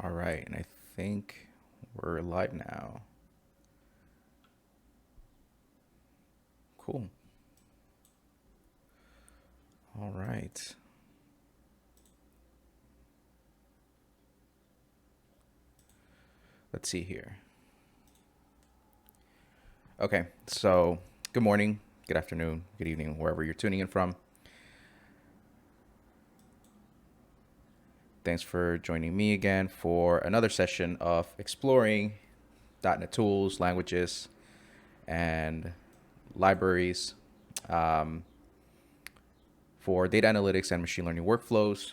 All right, and I think we're live now. Cool. All right. Let's see here. Okay, so good morning, good afternoon, good evening, wherever you're tuning in from. Thanks for joining me again for another session of exploring .NET tools, languages, and libraries for data analytics and machine learning workflows.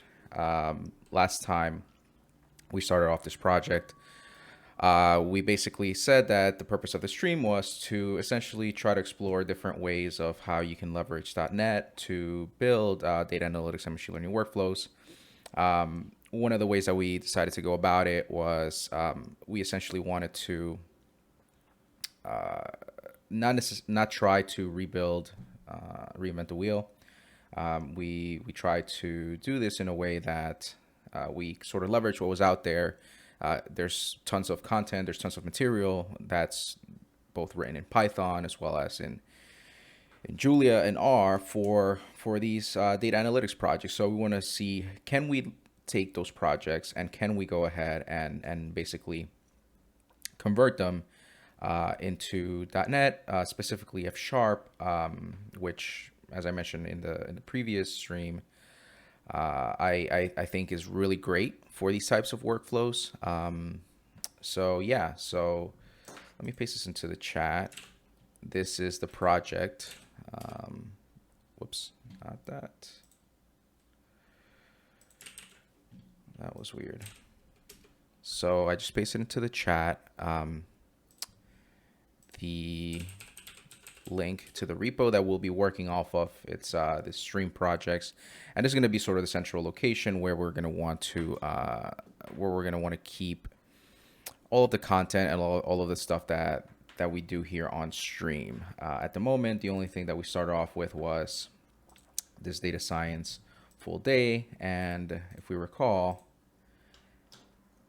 Last time we started off this project, we basically said that the purpose of the stream was to essentially try to explore different ways of how you can leverage .NET to build data analytics and machine learning workflows. One of the ways that we decided to go about it was we essentially wanted to not try to reinvent the wheel. We tried to do this in a way that we sort of leverage what was out there. There's tons of content, there's tons of material that's both written in Python as well as in Julia and R for these data analytics projects. So we want to see, can we take those projects and can we go ahead and basically convert them into .NET, specifically F#, which, as I mentioned in the previous stream, I think is really great for these types of workflows. So let me paste this into the chat. This is the project. Whoops, not that. That was weird. So I just pasted it into the chat. The link to the repo that we'll be working off of. It's the stream projects, and this is going to be sort of the central location where we're going to want to keep all of the content and all of the stuff that we do here on stream. At the moment, the only thing that we started off with was this data science full day, and if we recall,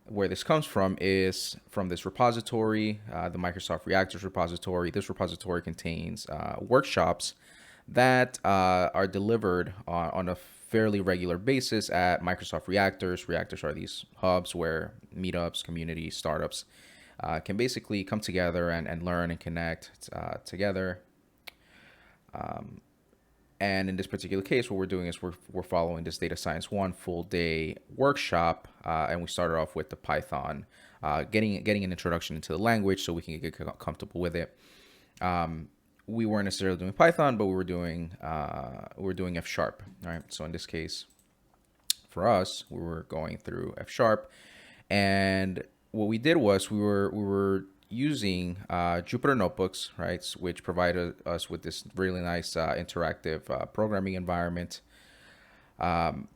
where this comes from is from this repository, the Microsoft Reactors repository. This repository contains workshops that are delivered on a fairly regular basis at Microsoft Reactors. Reactors are these hubs where meetups, communities, startups can basically come together and learn and connect together. And in this particular case, what we're doing is we're following this Data Science 1 full day workshop, and we started off with the Python, getting an introduction into the language so we can get comfortable with it. We weren't necessarily doing Python, but we were doing F#, right? So in this case, for us, we were going through F#, and what we did was we were using Jupyter Notebooks, right, which provided us with this really nice interactive programming environment. And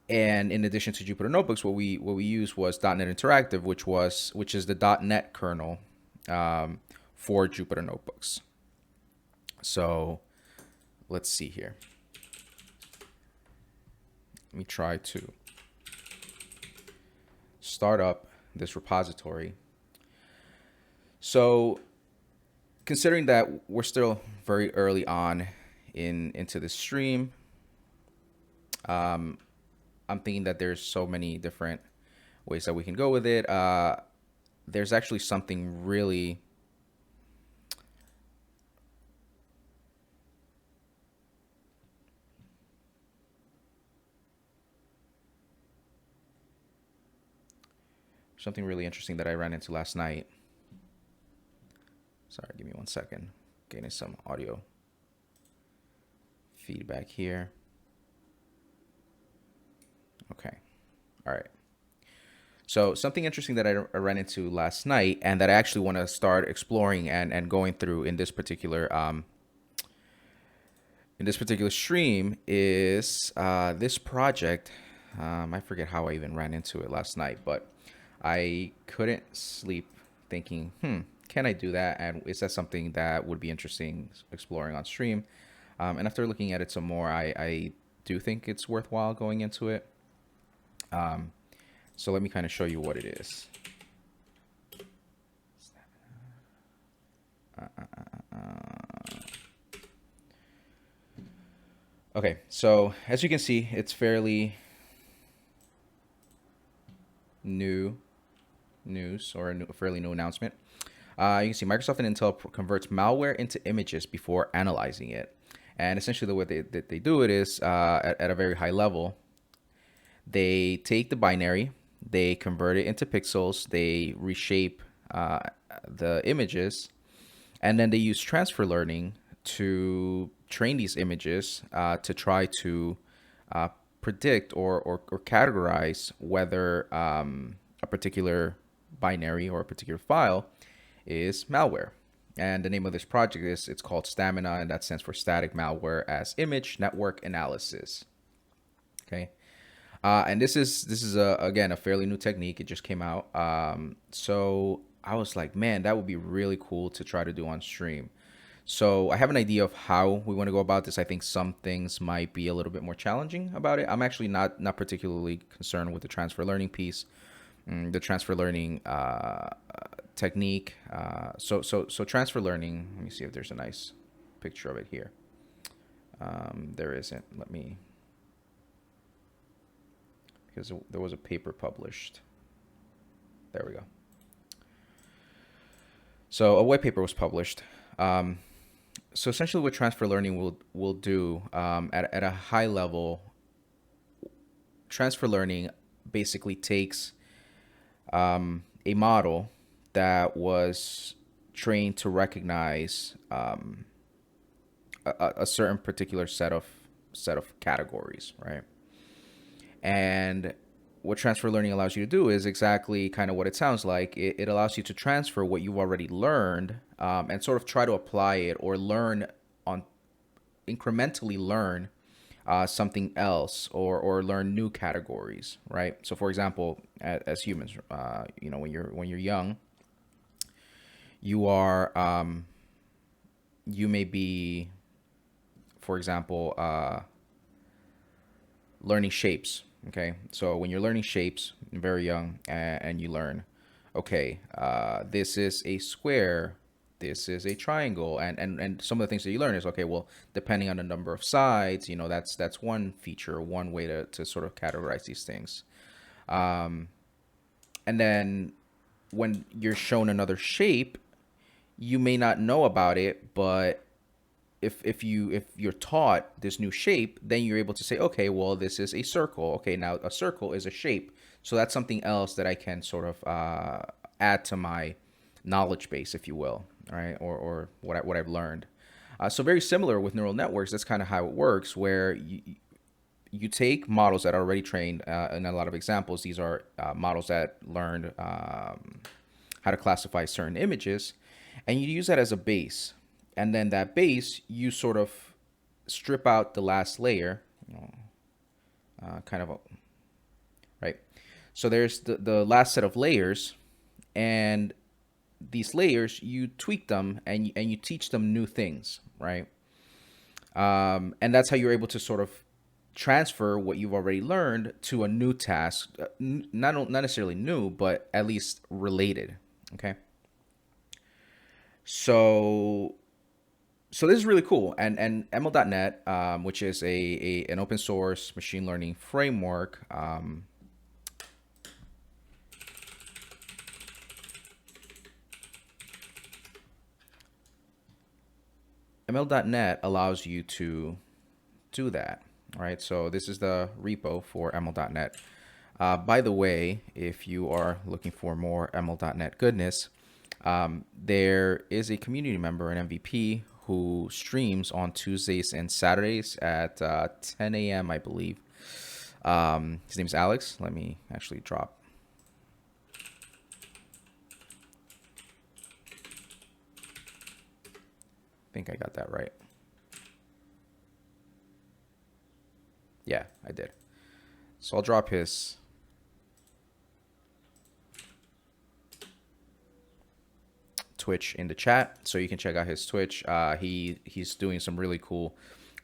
in addition to Jupyter Notebooks, what we used was .NET Interactive, which is the .NET kernel for Jupyter Notebooks. So let's see here. Let me try to start up this repository. So considering that we're still very early on into this stream, I'm thinking that there's so many different ways that we can go with it. There's actually something really interesting that I ran into last night. Sorry, give me 1 second. Getting some audio feedback here. Okay. All right. So something interesting that I ran into last night and that I actually want to start exploring and going through in this particular stream is this project. I forget how I even ran into it last night, but I couldn't sleep thinking, can I do that? And is that something that would be interesting exploring on stream? And after looking at it some more, I do think it's worthwhile going into it. So let me kind of show you what it is. Okay, so as you can see, it's fairly new news, or a fairly new announcement. You can see Microsoft and Intel converts malware into images before analyzing it. And essentially the way they do it is at a very high level. They take the binary, they convert it into pixels, they reshape the images, and then they use transfer learning to train these images to try to predict or categorize whether a particular binary or a particular file is malware. And the name of this project it's called Stamina, and that stands for Static Malware-as-Image Network Analysis. Okay. And this is again a fairly new technique. It just came out. So I was like, man, that would be really cool to try to do on stream. So I have an idea of how we want to go about this. I think some things might be a little bit more challenging about it. I'm actually not particularly concerned with the transfer learning piece, the transfer learning technique. So transfer learning. Let me see if there's a nice picture of it here. There isn't. Let me. Because there was a paper published. There we go. So a white paper was published. So essentially what transfer learning will do at a high level, transfer learning basically takes a model that was trained to recognize a certain particular set of categories, right? And what transfer learning allows you to do is exactly kind of what it sounds like. It allows you to transfer what you've already learned and sort of try to apply it or incrementally learn something else or learn new categories, right? So for example, as humans, when you're young, you are you may be, for example, learning shapes. Okay, so when you're learning shapes, very young, and you learn, okay, this is a square, this is a triangle, and some of the things that you learn is, okay, well, depending on the number of sides, that's one feature, one way to sort of categorize these things. And then when you're shown another shape, you may not know about it, but if you're taught this new shape, then you're able to say, okay, well, this is a circle. Okay, now a circle is a shape. So that's something else that I can sort of add to my knowledge base, if you will, right? Or what I've learned. So very similar with neural networks. That's kind of how it works, where you take models that are already trained. In a lot of examples, these are models that learned how to classify certain images, and you use that as a base. And then that base, you sort of strip out the last layer, right? So there's the last set of layers, and these layers, you tweak them and you teach them new things, right? And that's how you're able to sort of transfer what you've already learned to a new task, not necessarily new, but at least related, okay? So this is really cool, and ML.net, which is an open source machine learning framework. ML.net allows you to do that, right? So this is the repo for ML.net. By the way, if you are looking for more ML.net goodness, there is a community member, an MVP, who streams on Tuesdays and Saturdays at 10 a.m., I believe. His name is Alex. Let me actually drop. I think I got that right. Yeah, I did. So I'll drop his Twitch in the chat, so you can check out his Twitch. He's doing some really cool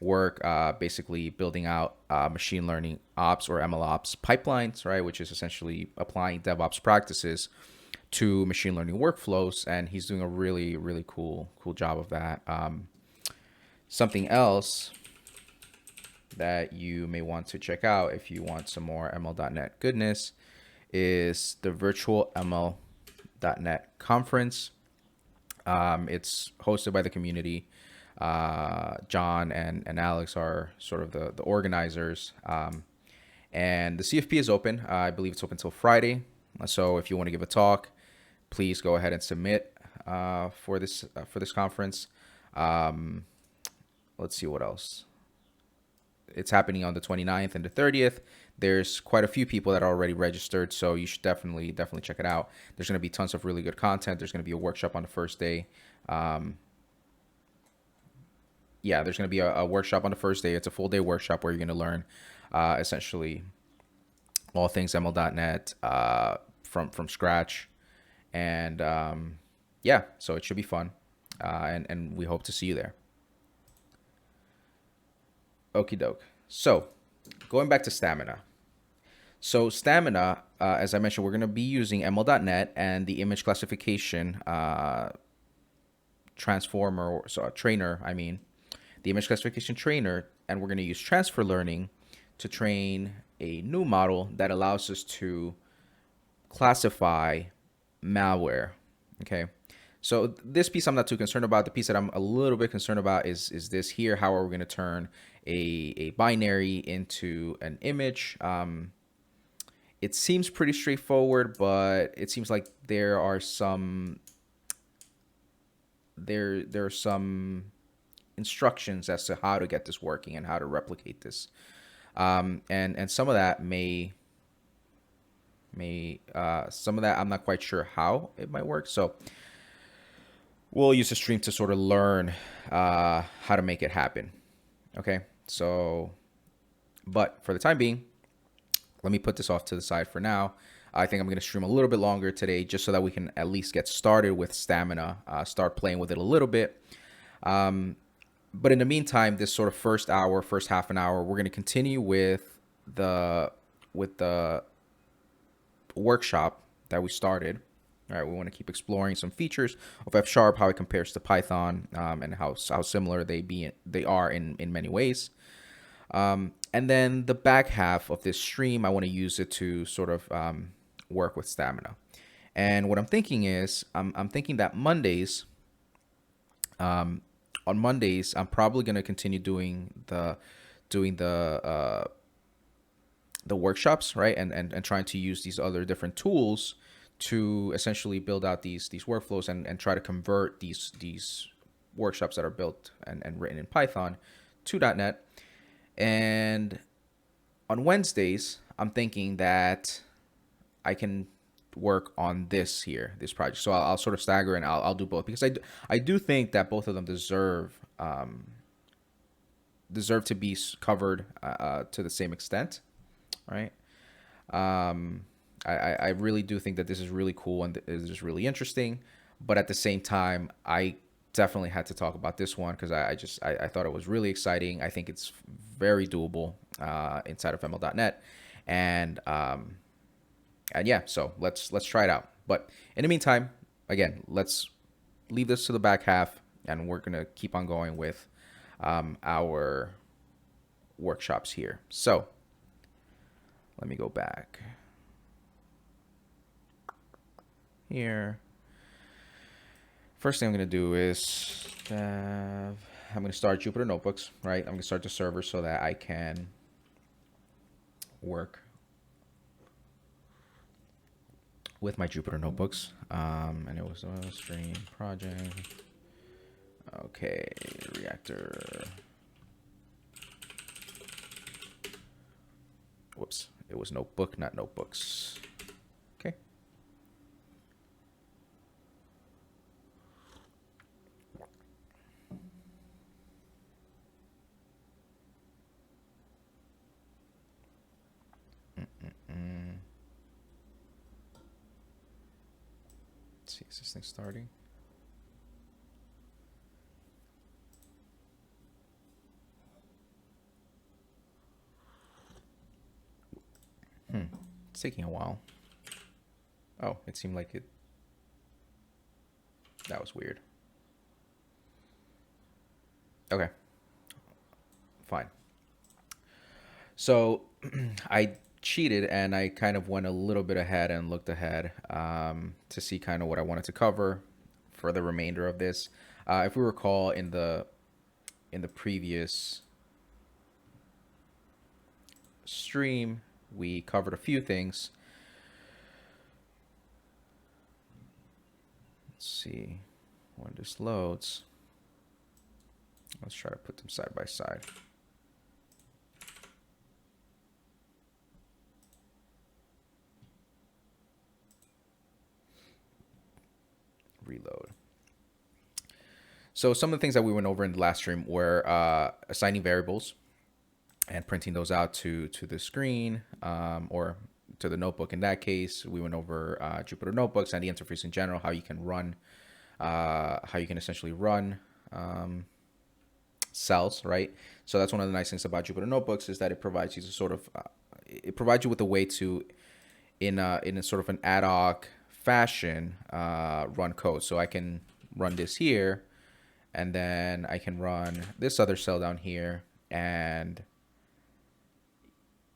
work, basically building out machine learning ops or ML ops pipelines, right, which is essentially applying DevOps practices to machine learning workflows, and he's doing a really, really cool job of that. Something else that you may want to check out if you want some more ML.NET goodness is the virtual ML.NET conference. It's hosted by the community. John and Alex are sort of the organizers. And the CFP is open. I believe it's open till Friday. So if you want to give a talk, please go ahead and submit for this conference. Let's see what else. It's happening on the 29th and the 30th. There's quite a few people that are already registered, so you should definitely check it out. There's going to be tons of really good content. There's going to be a workshop on the first day. Yeah, there's going to be a workshop on the first day. It's a full day workshop where you're going to learn essentially all things ML.NET from scratch. And yeah, so it should be fun. And we hope to see you there. Okie doke. So going back to Stamina. So Stamina, as I mentioned, we're going to be using ML.NET and the image classification transformer, so trainer, I mean, the image classification trainer, and we're going to use transfer learning to train a new model that allows us to classify malware. Okay. So this piece I'm not too concerned about. The piece that I'm a little bit concerned about is this here. How are we going to turn a binary into an image? It seems pretty straightforward, but it seems like there are some instructions as to how to get this working and how to replicate this. And some of that some of that I'm not quite sure how it might work. So we'll use the stream to sort of learn how to make it happen. Okay, so, but for the time being, let me put this off to the side for now. I think I'm going to stream a little bit longer today just so that we can at least get started with Stamina, start playing with it a little bit. But in the meantime, this sort of first half an hour, we're going to continue with the workshop that we started. All right, we want to keep exploring some features of F#, how it compares to Python, and how similar they are in many ways. And then the back half of this stream, I want to use it to sort of work with Stamina. And what I'm thinking is, I'm thinking that Mondays, on Mondays, I'm probably going to continue doing the workshops, right? And trying to use these other different tools to essentially build out these workflows and try to convert these workshops that are built and written in Python to .NET. And on Wednesdays, I'm thinking that I can work on this project. So I'll sort of stagger and I'll do both, because I do think that both of them deserve to be covered to the same extent, right? I really do think that this is really cool and this is really interesting, but at the same time, I definitely had to talk about this one because I thought it was really exciting. I think it's very doable inside of ML.NET, and yeah, so let's try it out. But in the meantime, again, let's leave this to the back half, and we're gonna keep on going with our workshops here. So let me go back here. First thing I'm going to do is I'm going to start Jupyter Notebooks, right? I'm going to start the server so that I can work with my Jupyter Notebooks. And it was a stream project. Okay, Reactor. Whoops, it was notebook, not notebooks. Okay. Let's see, is this thing starting? It's taking a while. Oh, it seemed like it. That was weird. Okay, fine. So I cheated and I kind of went a little bit ahead and looked ahead to see kind of what I wanted to cover for the remainder of this. If we recall in the previous stream, we covered a few things. Let's see when this loads. Let's try to put them side by side. Reload. So some of the things that we went over in the last stream were assigning variables and printing those out to the screen or to the notebook. In that case, we went over Jupyter Notebooks and the interface in general, how you can run, how you can essentially run cells, right? So that's one of the nice things about Jupyter Notebooks is that it provides you to sort of, it provides you with a way to, in a sort of an ad hoc fashion, run code. So I can run this here, and then I can run this other cell down here, and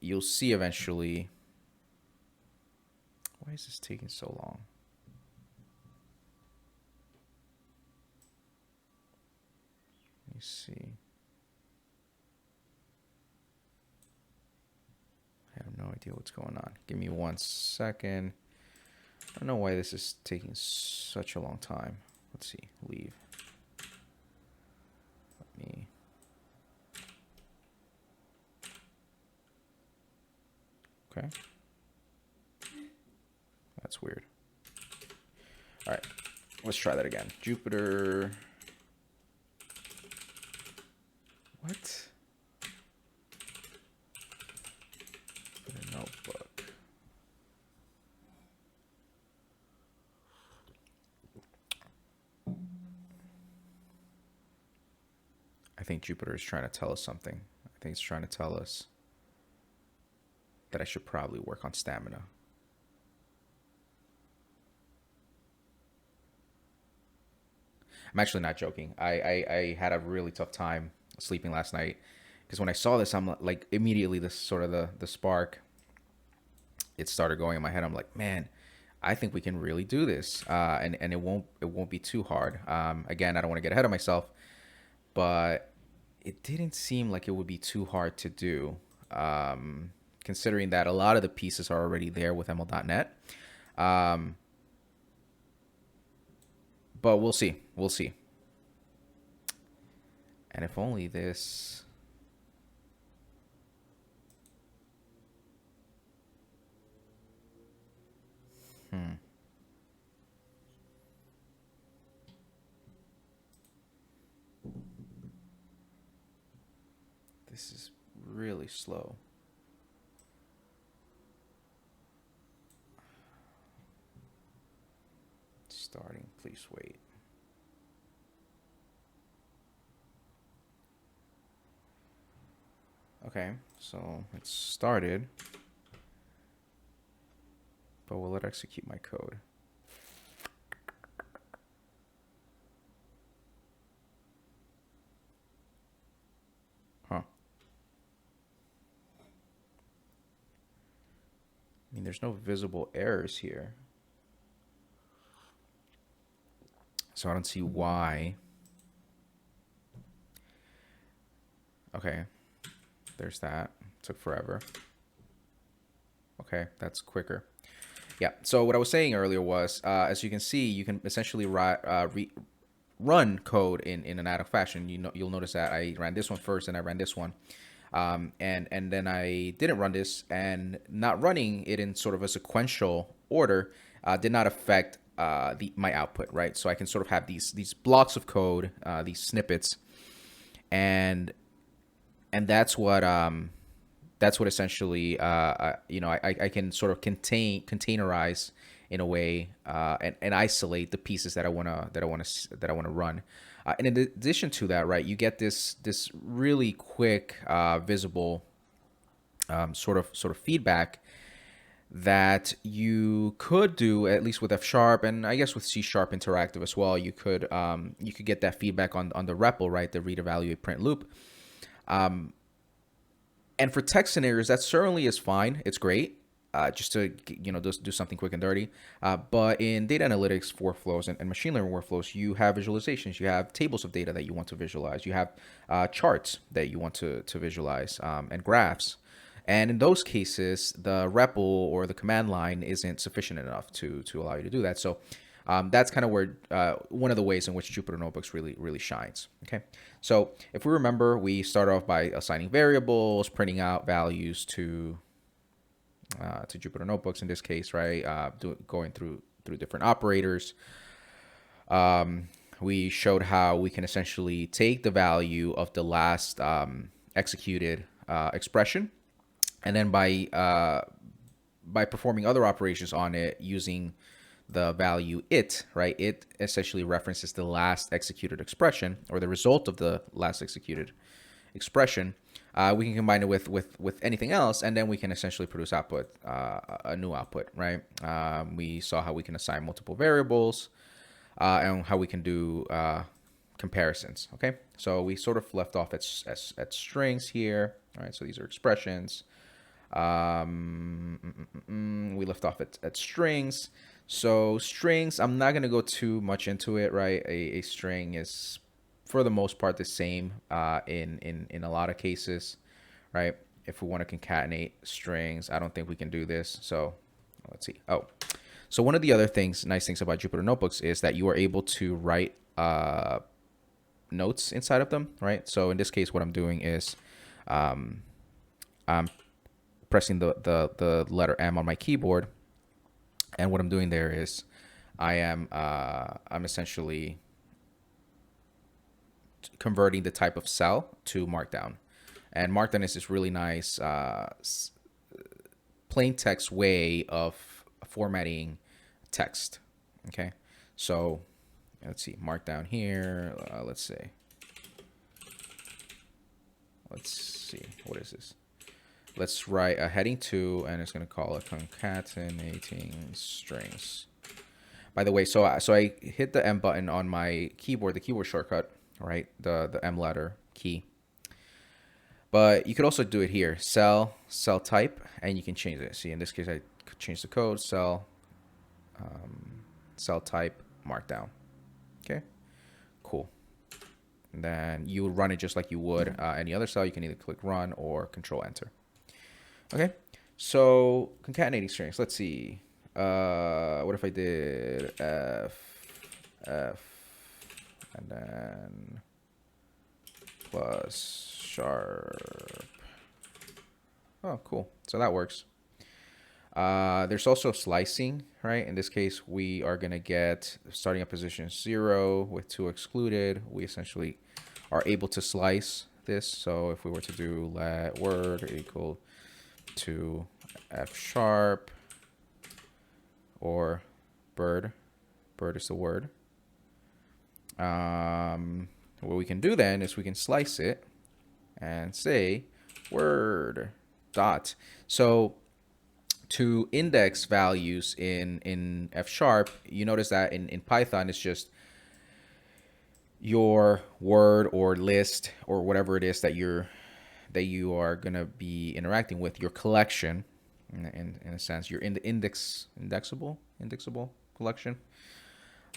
you'll see eventually. Why is this taking so long? Let me see. I have no idea what's going on. Give me 1 second. I don't know why this is taking such a long time. Let's see. Leave. Let me. Okay. That's weird. All right. Let's try that again. Jupyter. What? Jupyter Notebook. I think Jupyter is trying to tell us something. I think it's trying to tell us that I should probably work on stamina. I'm actually not joking. I had a really tough time sleeping last night because when I saw this, I'm like immediately this sort of the spark, it started going in my head. I'm like, man, I think we can really do this, and it won't be too hard. Again, I don't want to get ahead of myself, but it didn't seem like it would be too hard to do, considering that a lot of the pieces are already there with ML.NET. But we'll see. We'll see. And if only this. This is really slow. Starting, please wait. Okay, so it started, but will it execute my code? Huh. I mean, there's no visible errors here. So I don't see why. Okay, there's that. Took forever. Okay, that's quicker. Yeah, so what I was saying earlier was, as you can see, you can essentially run code in an ad hoc fashion. You'll notice that I ran this one first and I ran this one. And then I didn't run this, and not running it in sort of a sequential order did not affect my output, right? So I can sort of have these blocks of code, these snippets, and that's what essentially I can sort of containerize in a way and isolate the pieces that I wanna run. And in addition to that, right, you get this really quick visible sort of feedback that you could do, at least with F Sharp, and I guess with C Sharp Interactive as well. You could get that feedback on the REPL, right? The read, evaluate, print loop. And for text scenarios, that certainly is fine. It's great. Just to just do something quick and dirty. But in data analytics workflows and machine learning workflows, you have visualizations, you have tables of data that you want to visualize, you have charts that you want to visualize, and graphs. And in those cases, the REPL or the command line isn't sufficient enough to allow you to do that. So that's kind of where one of the ways in which Jupyter Notebooks really shines. Okay, so if we remember, we start off by assigning variables, printing out values to Jupyter Notebooks in this case, right? Going through different operators. We showed how we can essentially take the value of the last executed expression, and then by performing other operations on it using the value it, right? It essentially references the last executed expression or the result of the last executed expression. We can combine it with anything else, and then we can essentially produce output, a new output, right? We saw how we can assign multiple variables and how we can do comparisons. Okay, so we sort of left off at strings here. All right, so these are expressions. We left off at strings. So strings, I'm not going to go too much into it, right? A string is, for the most part, the same in a lot of cases, right? If we want to concatenate strings, I don't think we can do this. So let's see. Oh, so one of the other nice things about Jupyter Notebooks is that you are able to write notes inside of them, right? So in this case, what I'm doing is I'm pressing the letter M on my keyboard, and what I'm doing there is I'm essentially converting the type of cell to Markdown. And Markdown is this really nice plain text way of formatting text. Okay, so let's see, Markdown here. Let's see, what is this? Let's write a heading 2, and it's going to call it concatenating strings. By the way, so I hit the M button on my keyboard, the keyboard shortcut, right? The M letter key. But you could also do it here, cell type, and you can change it. See, in this case, I could change the code, cell type, Markdown. Okay, cool. And then you would run it just like you would any other cell. You can either click run or control enter. Okay, so concatenating strings. Let's see. What if I did F, and then plus sharp. Oh, cool. So that works. There's also slicing, right? In this case, we are going to get starting at position 0 with 2 excluded. We essentially are able to slice this. So if we were to do let word equal to F sharp or bird is the word. What we can do then is we can slice it and say word dot. So to index values in F sharp, you notice that in Python it's just your word or list or whatever it is that you are going to be interacting with, your collection, in a sense, you're in the indexable collection.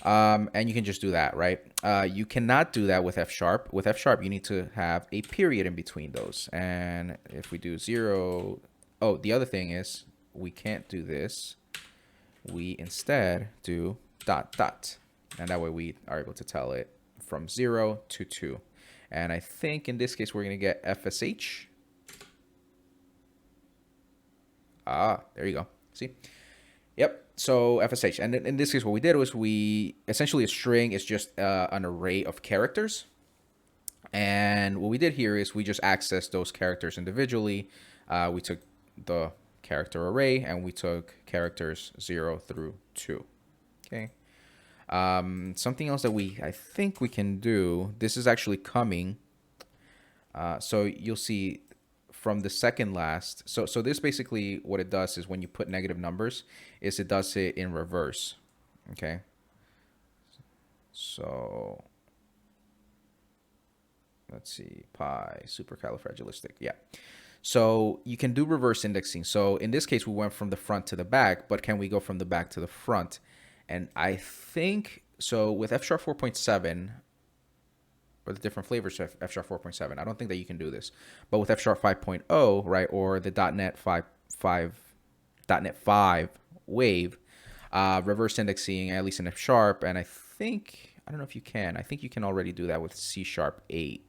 And you can just do that, right? You cannot do that with F sharp. With F sharp, you need to have a period in between those. And if we do 0, oh, the other thing is we can't do this. We instead do dot. And that way we are able to tell it from 0 to 2. And I think in this case, we're going to get FSH. There you go. See? Yep. So FSH. And in this case, what we did was essentially a string is just an array of characters. And what we did here is we just accessed those characters individually. We took the character array and we took characters 0 through 2. Okay. Something else that I think we can do, this is actually coming. So you'll see from the second last. So this basically what it does is when you put negative numbers, is it does it in reverse. Okay. So let's see, pi, supercalifragilistic. Yeah. So you can do reverse indexing. So in this case, we went from the front to the back, but can we go from the back to the front? And I think, so with F# 4.7, or the different flavors of F# 4.7, I don't think that you can do this. But with F# 5.0, right, or the .NET 5 wave, reverse indexing, at least in F#, and I think, I don't know if you can. I think you can already do that with C# 8.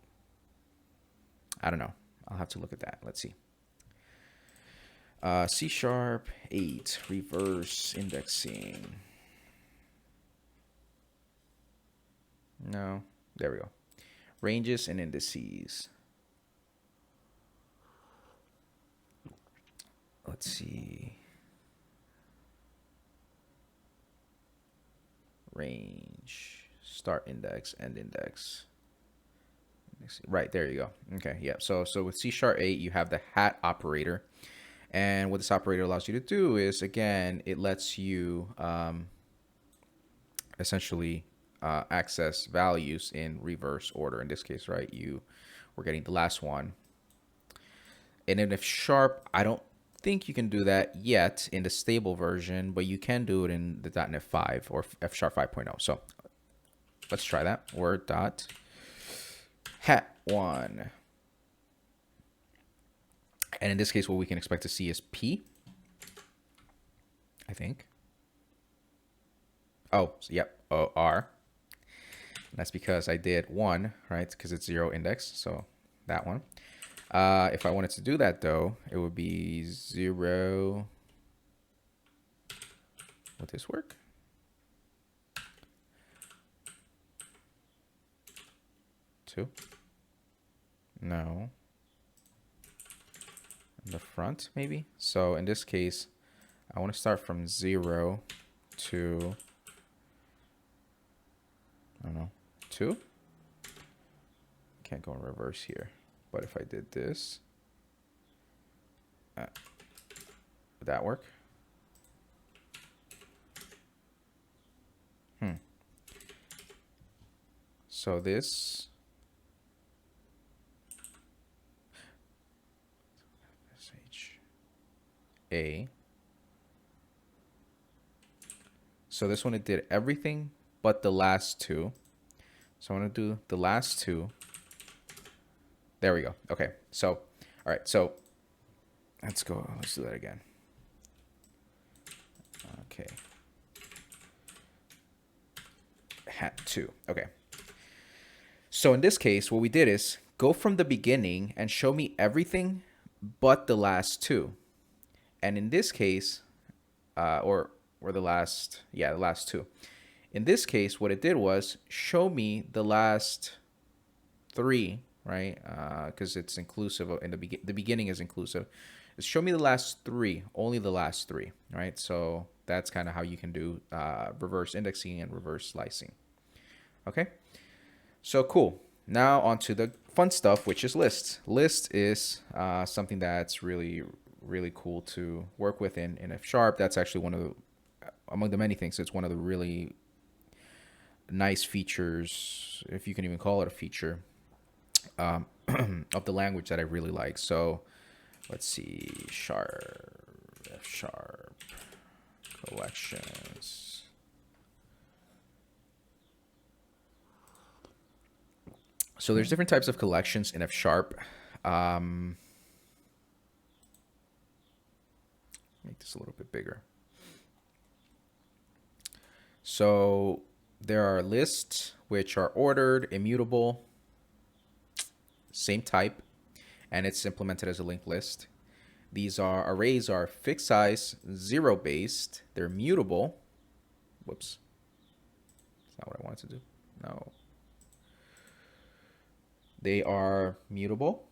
I don't know. I'll have to look at that. Let's see. C# 8 reverse indexing. No, there we go. Ranges and indices. Let's see. Range, start index, end index. Right, there you go. Okay, yeah. So with C# 8, you have the hat operator. And what this operator allows you to do is, again, it lets you essentially access values in reverse order. In this case, right, we're getting the last one. And in F#, I don't think you can do that yet in the stable version, but you can do it in the .NET 5 or F# 5.0. So let's try that. Word dot hat 1. And in this case, what we can expect to see is P, I think. Oh, yep, R. And that's because I did 1, right? Because it's 0 index, so that one. If I wanted to do that, though, it would be 0. Would this work? Two? No. In the front, maybe? So in this case, I want to start from 0 to, I don't know, 2? Can't go in reverse here. But if I did this, would that work? So this, A. So this one, it did everything but the last two. So I'm going to do the last two. There we go. Okay. So, all right. So let's go. Let's do that again. Okay. Hat 2. Okay. So in this case, what we did is go from the beginning and show me everything but the last two. And in this case, or the last two. In this case, what it did was show me the last 3, right? Because it's inclusive in the beginning is inclusive. It's show me the last 3, only the last 3, right? So that's kind of how you can do reverse indexing and reverse slicing. Okay, so cool. Now on to the fun stuff, which is lists. List is something that's really cool to work with in F#. That's actually one of the, among the many things, it's one of the really nice features, if you can even call it a feature, of the language that I really like. So let's see, F# collections. So there's different types of collections in F#. Make this a little bit bigger. So there are lists which are ordered, immutable, same type, and it's implemented as a linked list. These are arrays are fixed size, 0 based. They're mutable. Whoops. That's not what I wanted to do. No. They are mutable.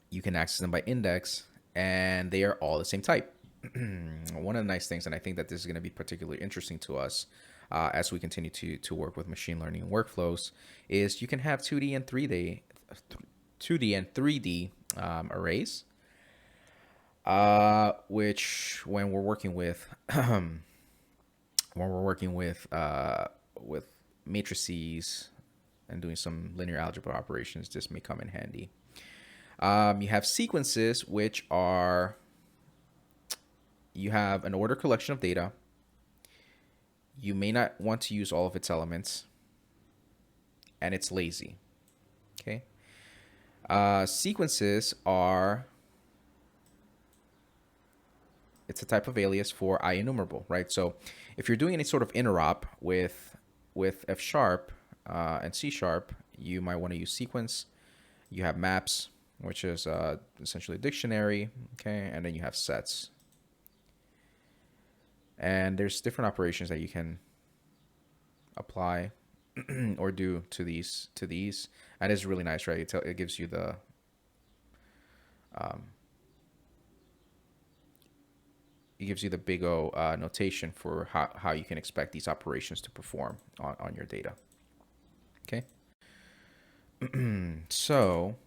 You can access them by index, and they are all the same type. One of the nice things, and I think that this is going to be particularly interesting to us as we continue to work with machine learning and workflows, is you can have 2D and 3D 2D and 3D arrays, which when we're working with with matrices and doing some linear algebra operations, this may come in handy. You have sequences, which are, you have an ordered collection of data. You may not want to use all of its elements, and it's lazy. Okay. Sequences are, it's a type of alias for IEnumerable, right? So if you're doing any sort of interop with F sharp and C sharp, you might want to use sequence. You have maps, which is essentially a dictionary, okay? And then you have sets. And there's different operations that you can apply or do to these. And it's really nice, right? It gives you the big O notation for how you can expect these operations to perform on your data. Okay. So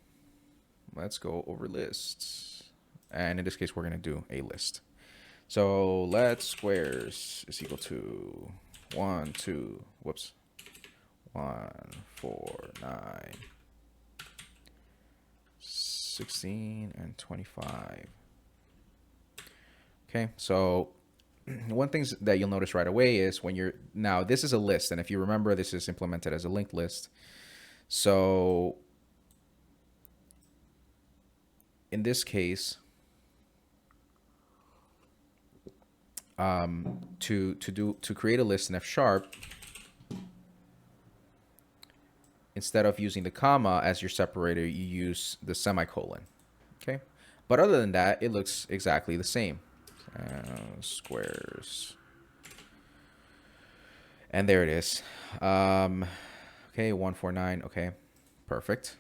let's go over lists. And in this case, we're going to do a list. So let squares is equal to 1, 2, 1, 4, 9, 16, and 25. Okay, so one thing that you'll notice right away is when you're, now this is a list, and if you remember, this is implemented as a linked list. So in this case, to create a list in F sharp, instead of using the comma as your separator, you use the semicolon. Okay, but other than that, it looks exactly the same. Squares, and there it is. Okay, 149. Okay, perfect.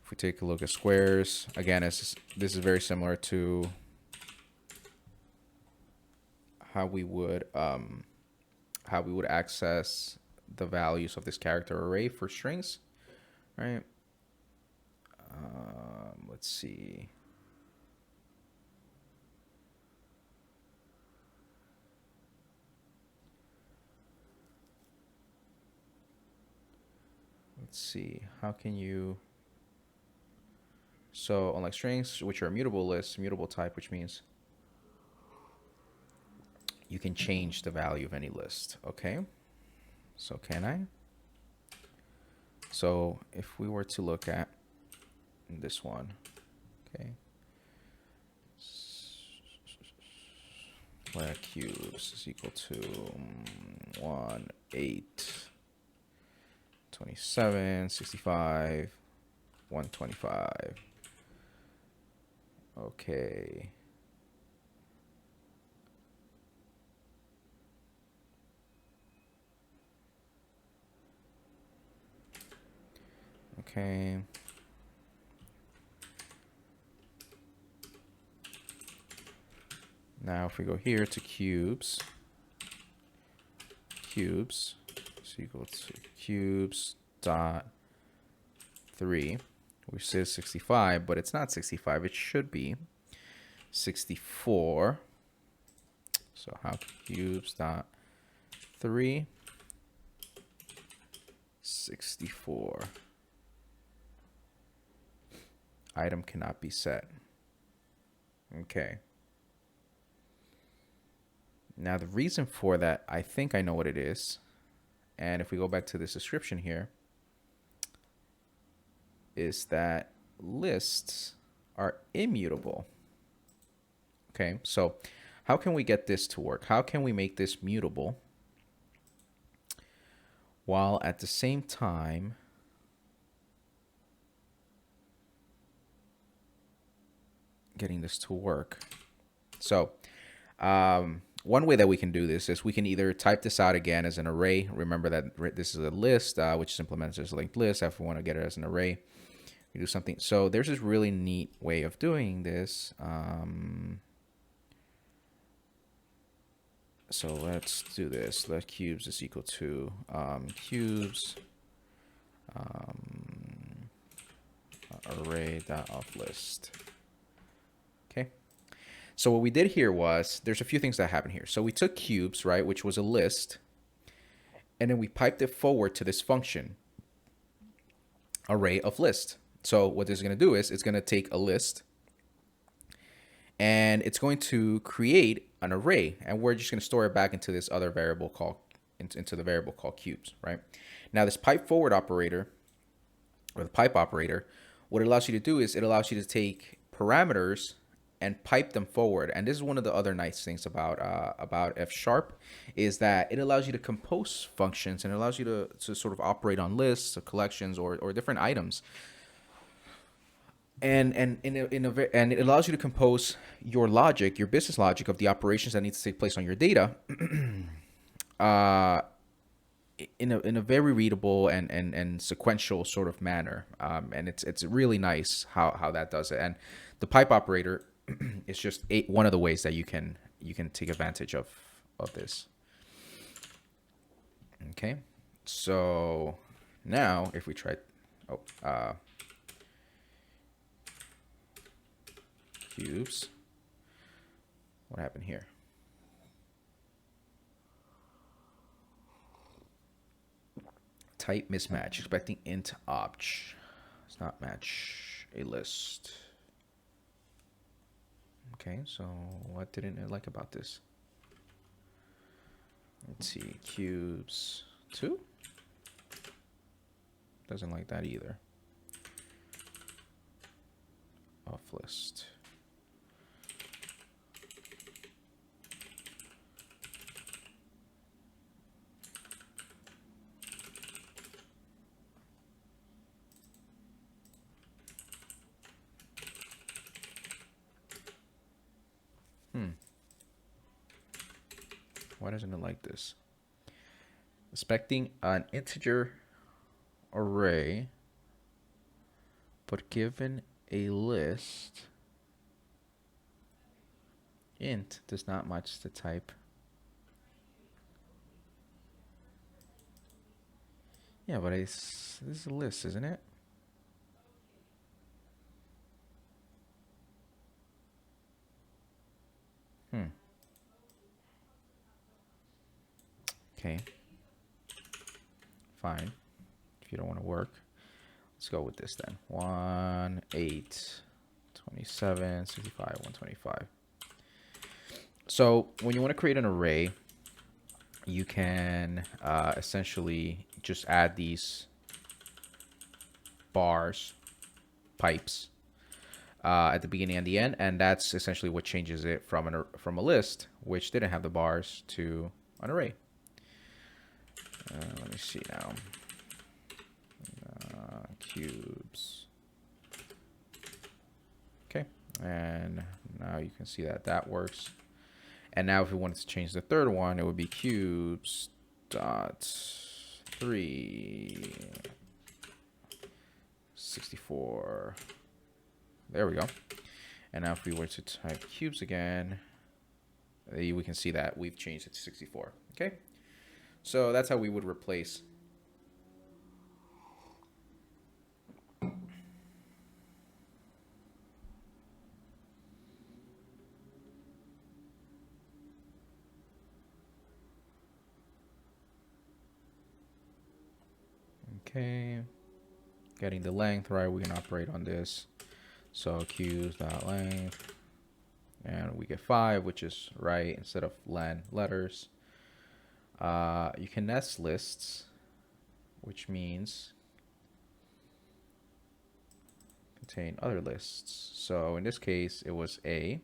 If we take a look at squares again, this is very similar to how we would access the values of this character array for strings, right? Let's see. Let's see. How can you? So unlike strings, which are mutable lists, mutable type, which means you can change the value of any list. Okay. So can I? So if we were to look at this one, okay, where cubes is equal to 1, 8, 27, 65, 125. Okay. Okay. Now if we go here to cubes is equal to cubes dot 3, which says 65, but it's not 65. It should be 64. So how cubes dot 3 64. Item cannot be set. Okay. Now the reason for that, I think I know what it is. And if we go back to this description here, is that lists are immutable. Okay, so how can we get this to work? How can we make this mutable while at the same time getting this to work? So one way that we can do this is we can either type this out again as an array. Remember that this is a list, which is implemented as a linked list. If we want to get it as an array, we do something. So there's this really neat way of doing this. So let's do this. Let cubes is equal to cubes. array.offList. Okay. So what we did here was, there's a few things that happen here. So we took cubes, right, which was a list, and then we piped it forward to this function, array of list. So what this is going to do is it's going to take a list and it's going to create an array, and we're just going to store it back into this other variable called into the variable called cubes, right? Now this pipe forward operator, or the pipe operator, what it allows you to do is it allows you to take parameters and pipe them forward. And this is one of the other nice things about F# is that it allows you to compose functions, and it allows you to sort of operate on lists or collections or different items. And it allows you to compose your logic, your business logic of the operations that need to take place on your data in a very readable and sequential sort of manner. And it's really nice how that does it. And the pipe operator is just one of the ways that you can take advantage of this. Okay, so now if we try, cubes, what happened here? Type mismatch, expecting int obj. It's not match a list. Okay, so what didn't I like about this? Let's see, cubes 2. Doesn't like that either. Off list. Why doesn't it like this? Expecting an integer array, but given a list, int does not match the type. Yeah, but this is a list, isn't it? Okay, fine. If you don't want to work, let's go with this then. 1, 8, 27, 65, 125. So when you want to create an array, you can essentially just add these bars, pipes, at the beginning and the end, and that's essentially what changes it from a list, which didn't have the bars, to an array. Let me see now. Cubes. Okay, and now you can see that works. And now if we wanted to change the third one, it would be cubes dot 3 64. There we go. And now if we were to type cubes again, we can see that we've changed it to 64. Okay. So that's how we would replace. Okay. Getting the length right, we can operate on this. So cubes.length, and we get 5, which is right instead of letters. You can nest lists, which means contain other lists. So in this case, it was A.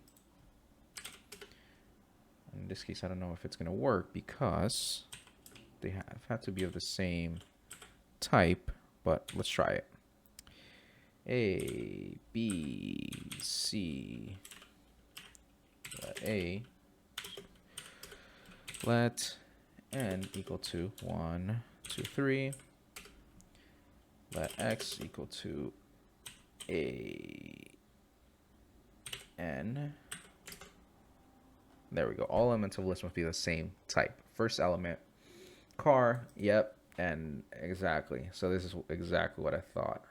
In this case, I don't know if it's going to work because they have to be of the same type, but let's try it. A, B, C, let A, let n equal to 1, 2, 3. Let x equal to a n. There we go. All elements of a list must be the same type. First element, car, yep, and exactly. So this is exactly what I thought.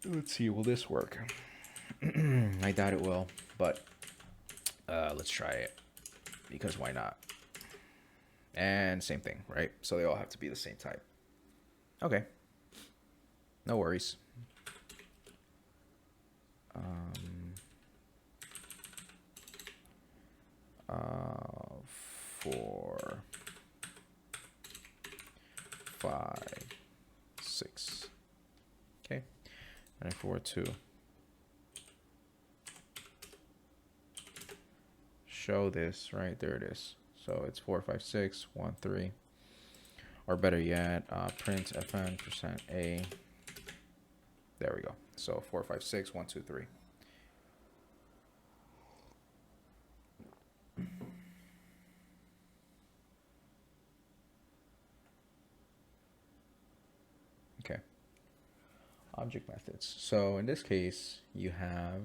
Let's see, will this work? I doubt it will, but let's try it, because why not? And same thing, right? So they all have to be the same type. Okay, no worries. Four, 5, 6. Okay, and if we were to show this, right, there it is. So it's 4, 5, 6, 1, 3, or better yet, print fn%a. There we go. So 4, 5, 6, 1, 2, 3. Okay. Object methods. So in this case, you have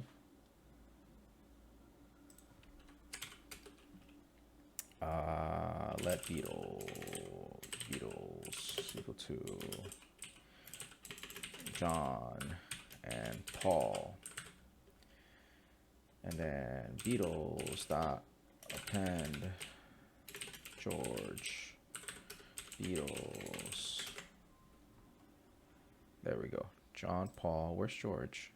let beetles equal to John and Paul, and then beetles dot append George beetles. There we go. John, Paul, where's George?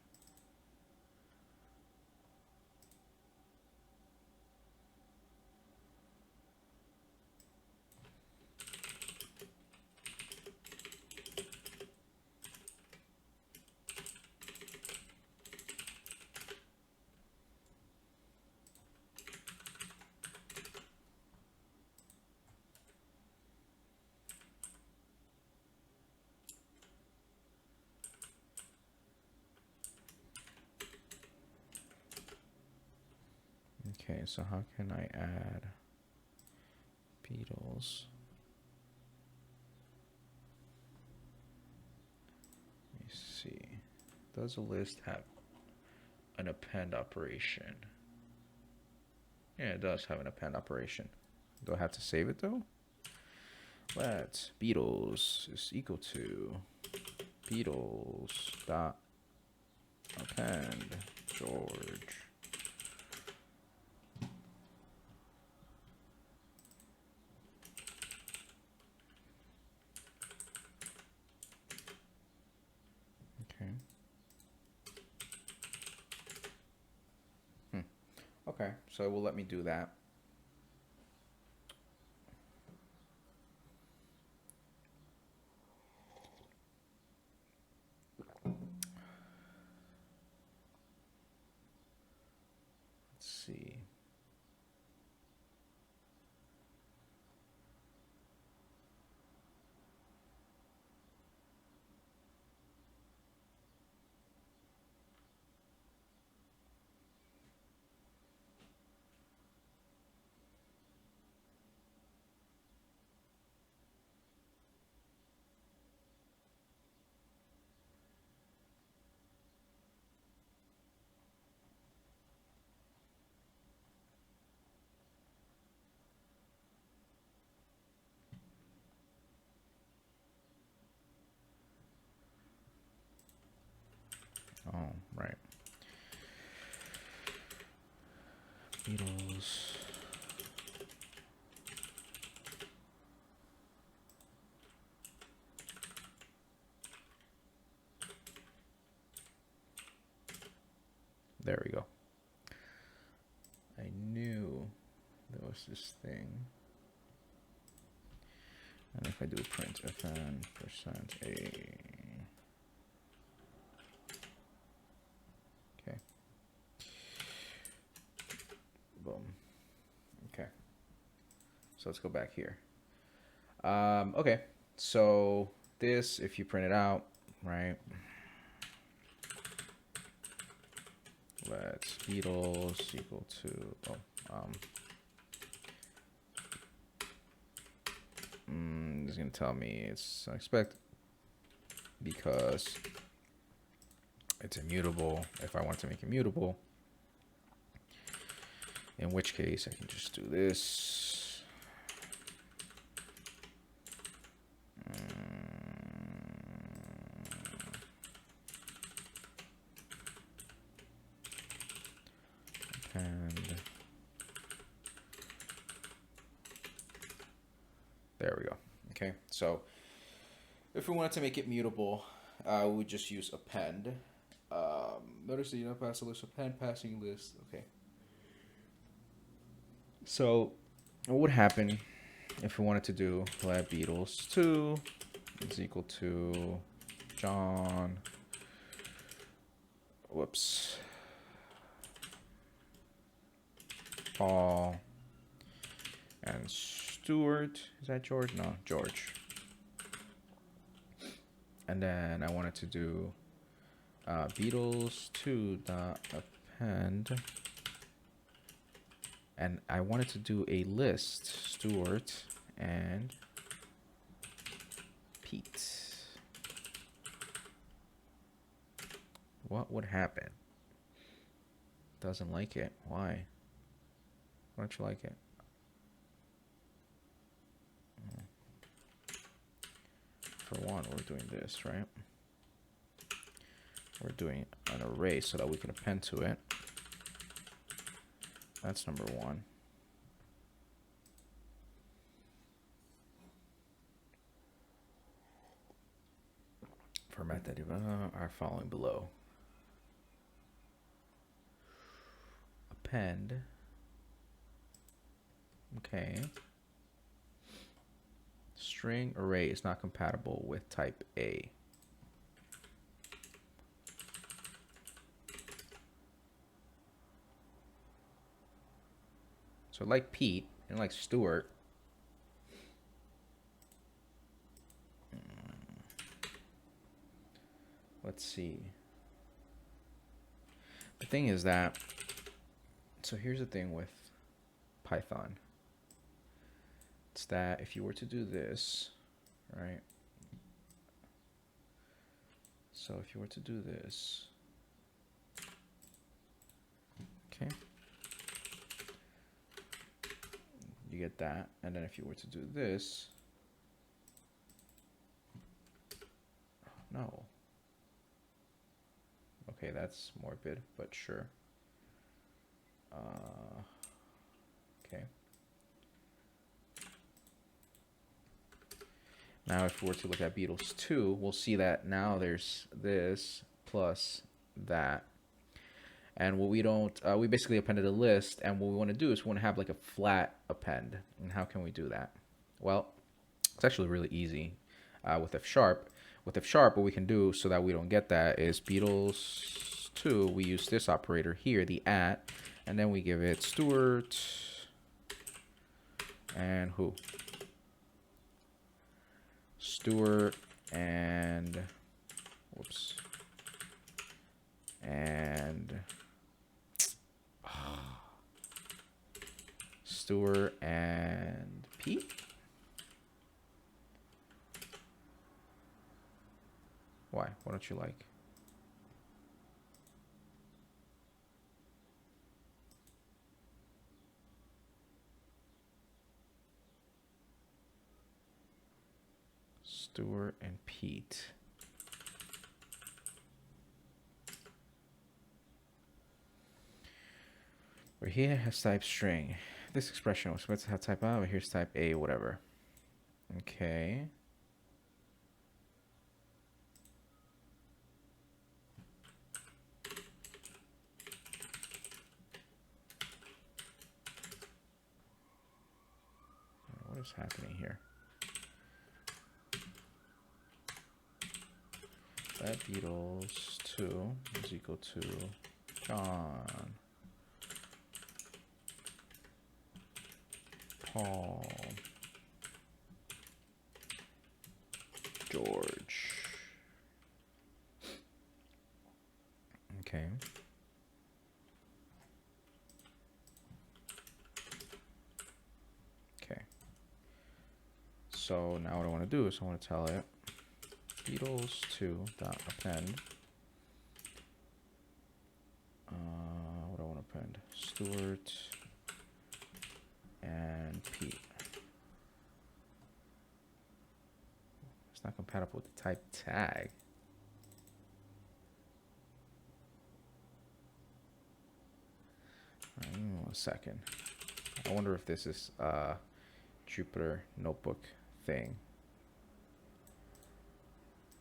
Okay, so how can I add beetles? Let me see. Does a list have an append operation? Yeah, it does have an append operation. Do I have to save it though? Let beetles is equal to beetles dot append George. Okay. Okay, so it will let me do that. Let's see. Oh, right. Beetles. There we go. I knew there was this thing. And if I do print fn%a. Okay. Boom. Okay. So let's go back here. Okay. So this, if you print it out, right? Let's beetles equal to, it's going to tell me it's unexpected because it's immutable. If I want to make it mutable, in which case I can just do this. And there we go. Okay, so if we wanted to make it mutable, we would just use append. Notice that you don't pass a list, append passing list. Okay. So what would happen if we wanted to do let Beatles2 is equal to John, whoops, Paul, and Stuart. Is that George? No, George. And then I wanted to do Beatles2.append. And I wanted to do a list, Stuart and Pete. What would happen? Doesn't like it. Why? Why don't you like it? For one, we're doing this, right? We're doing an array so that we can append to it. That's number one. Format that are following below. Append. Okay. String array is not compatible with type A. So like Pete and like Stuart, let's see. The thing is that, so here's the thing with Python. It's that if you were to do this, right? So if you were to do this, okay, you get that. And then if you were to do this, no. Okay, that's morbid, but sure. Okay. Now if we were to look at Beatles2, we'll see that now there's this plus that. And what we don't, we basically appended a list, and what we want to do is we want to have like a flat append. And how can we do that? Well, it's actually really easy with F sharp. With F sharp, what we can do so that we don't get that is Beatles2, we use this operator here, the at, and then we give it Stuart and who? Stuart and, whoops, and Stuart and Pete? Why? What don't you like? Stuart and Pete. Where here has type string. This expression was supposed to have type A, but here's type A, whatever. Okay. What is happening here? That Beatles2 is equal to John, Paul, George. Okay. Okay. So now what I want to do is I want to tell it Beatles2.append. What do I want to append? Stuart and Pete. It's not compatible with the type tag. 1 second. I wonder if this is a Jupyter Notebook thing.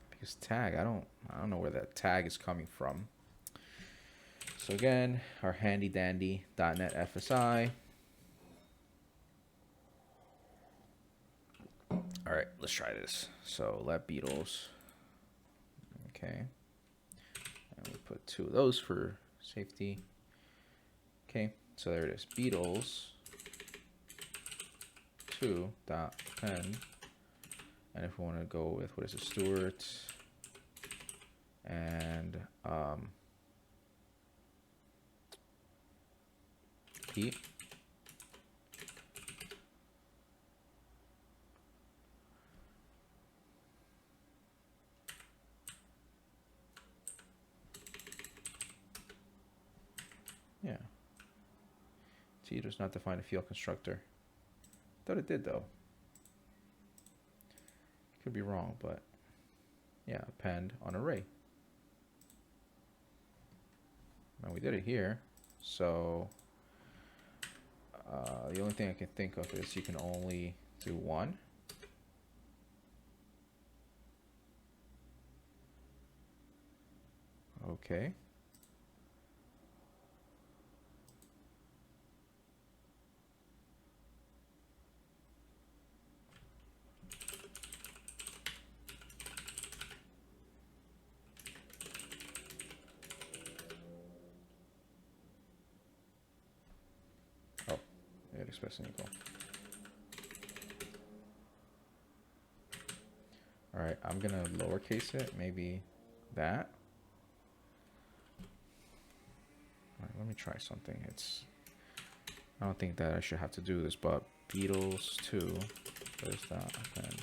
Because tag, I don't know where that tag is coming from. So again, our handy dandy .NET FSI. All right, let's try this. So let Beatles. Okay. And we put 2 of those for safety. Okay, so there it is. Beatles 2.pen. And if we want to go with, what is it, Stewart and Pete. Yeah. T does not define a field constructor. Thought it did though. Could be wrong, but yeah, append on array. Now we did it here, so the only thing I can think of is you can only do 1. Okay. Express an equal. All right, I'm gonna lowercase it, maybe that. All right, let me try something. I don't think that I should have to do this, but Beatles 2, there's that, okay.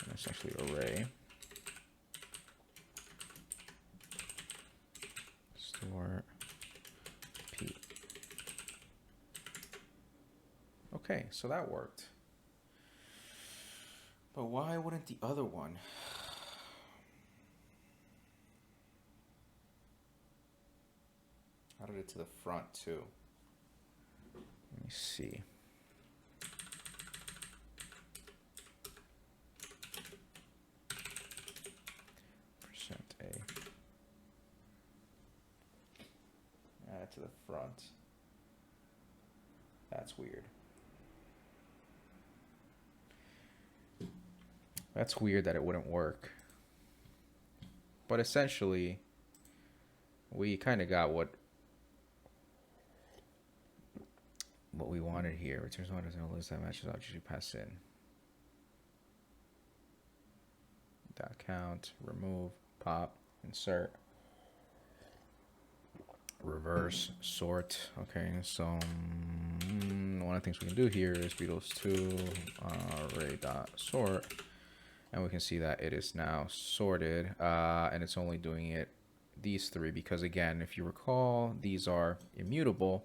That's actually array. Store P. Okay, so that worked. But why wouldn't the other one? Added it to the front too. Let me see. %A. Add it to the front. That's weird. That's weird that it wouldn't work. But essentially, we kind of got what we wanted here. Returns one doesn't list that matches objects you pass in. Dot count, remove, pop, insert, reverse, sort. Okay, so one of the things we can do here is Beatles 2 array dot sort, and we can see that it is now sorted, and it's only doing it these 3 because, again, if you recall, these are immutable.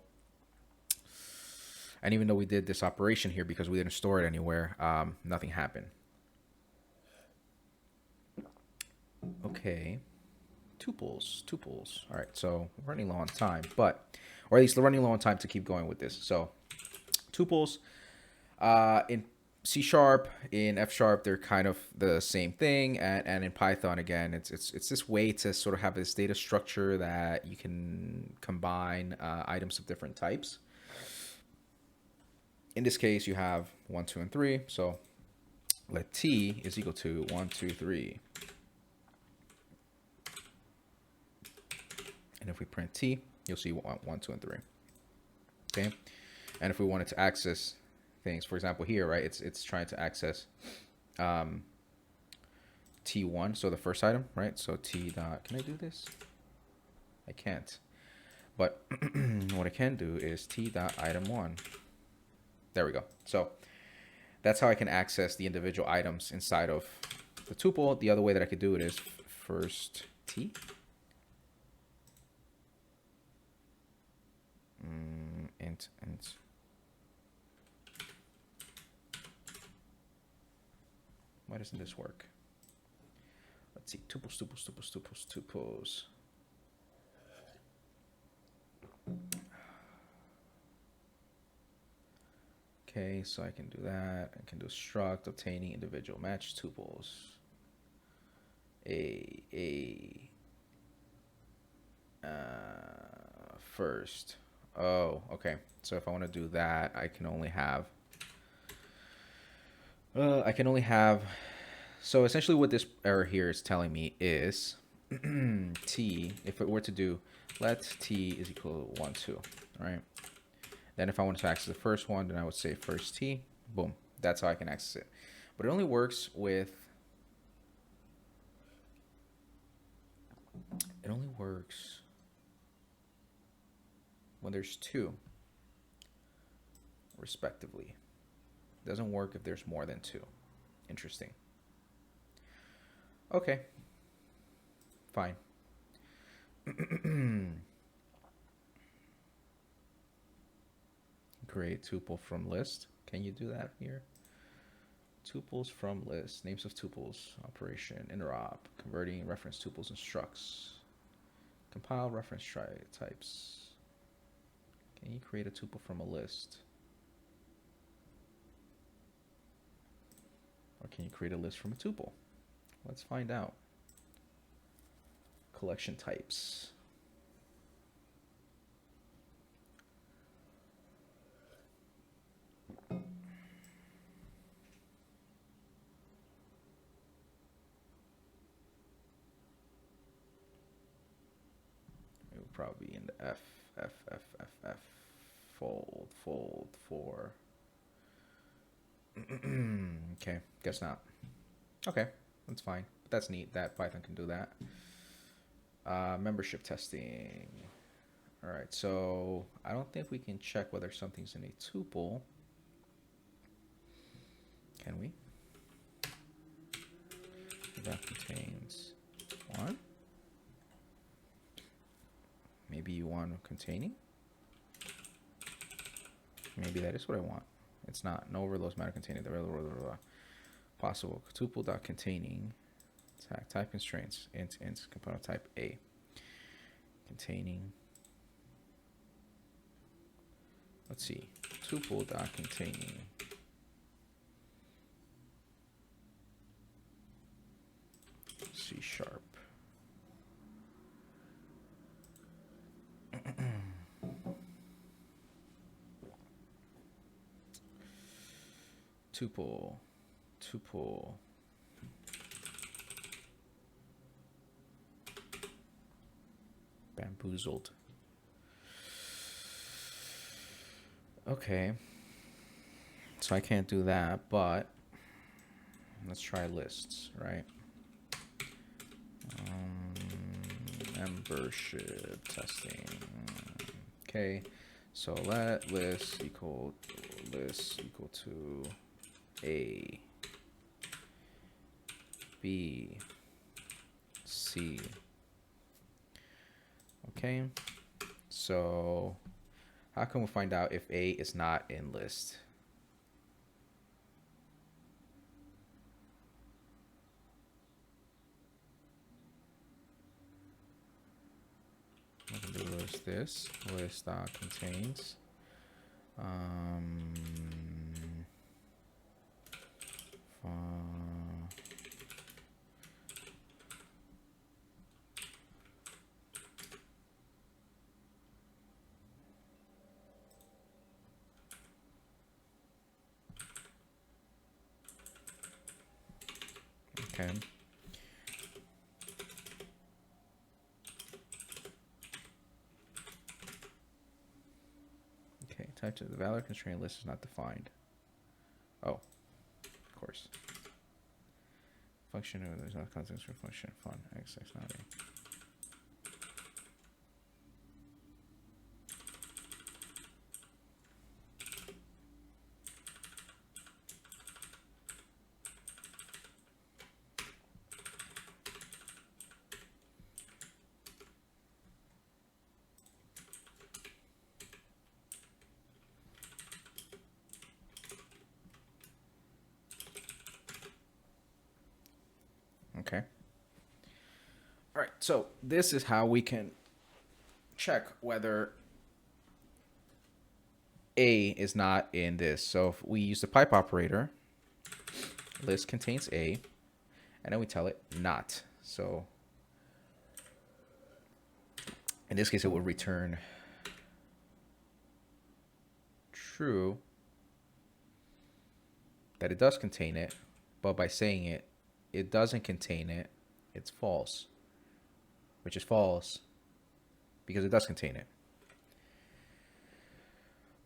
And even though we did this operation here because we didn't store it anywhere, nothing happened. Okay, tuples. All right, so we're running low on time, or at least running low on time to keep going with this. So tuples in C#, in F#, they're kind of the same thing, and in Python, again, it's this way to sort of have this data structure that you can combine items of different types. In this case, you have 1, 2, and 3. So let T is equal to 1, 2, 3. And if we print T, you'll see 1, 2, and 3. Okay. And if we wanted to access things, for example, here, right, it's trying to access T1, so the first item, right? So T dot, can I do this? I can't. But what I can do is T dot item 1. There we go. So that's how I can access the individual items inside of the tuple. The other way that I could do it is first T. Int. Why doesn't this work? Let's see. Tuples, tuples, tuples, tuples, tuples. Okay, so I can do that. I can do struct obtaining individual match tuples. First. Oh, okay. So if I want to do that, I can only have. So essentially, what this error here is telling me is t. If it were to do let t is equal to 1, 2, right? Then if I wanted to access the first one, then I would say first t. Boom. That's how I can access it. But it only works with. It only works when there's 2, respectively. It doesn't work if there's more than 2. Interesting. Okay. Fine. Create tuple from list. Can you do that here? Tuples from list. Names of tuples. Operation. Interop. Converting reference tuples and structs. Compile reference types. Can you create a tuple from a list? Or can you create a list from a tuple? Let's find out. Collection types. It would probably be in the F fold for. Okay, guess not. Okay, that's fine. But that's neat that Python can do that. Membership testing. All right, so I don't think we can check whether something's in a tuple. Can we? That contains 1. Maybe U1 containing. Maybe that is what I want. It's not. No overloads matter containing the possible tuple.containing type constraints int component type A containing. Let's see. Tuple.containing C#. Tuple. Bamboozled. Okay. So I can't do that, but let's try lists, right? Membership testing. Okay. So let list equal to A, B, C. Okay, so how can we find out if A is not in list? I can do this list contains okay. Okay, type to the valid constraint list is not defined. Oh, of course. Function, there's not context for function. Fun, x not A. so this is how we can check whether A is not in this. So if we use the pipe operator, list contains A, and then we tell it not. So in this case, it will return true that it does contain it, but by saying it doesn't contain it, it's false, which is false because it does contain it.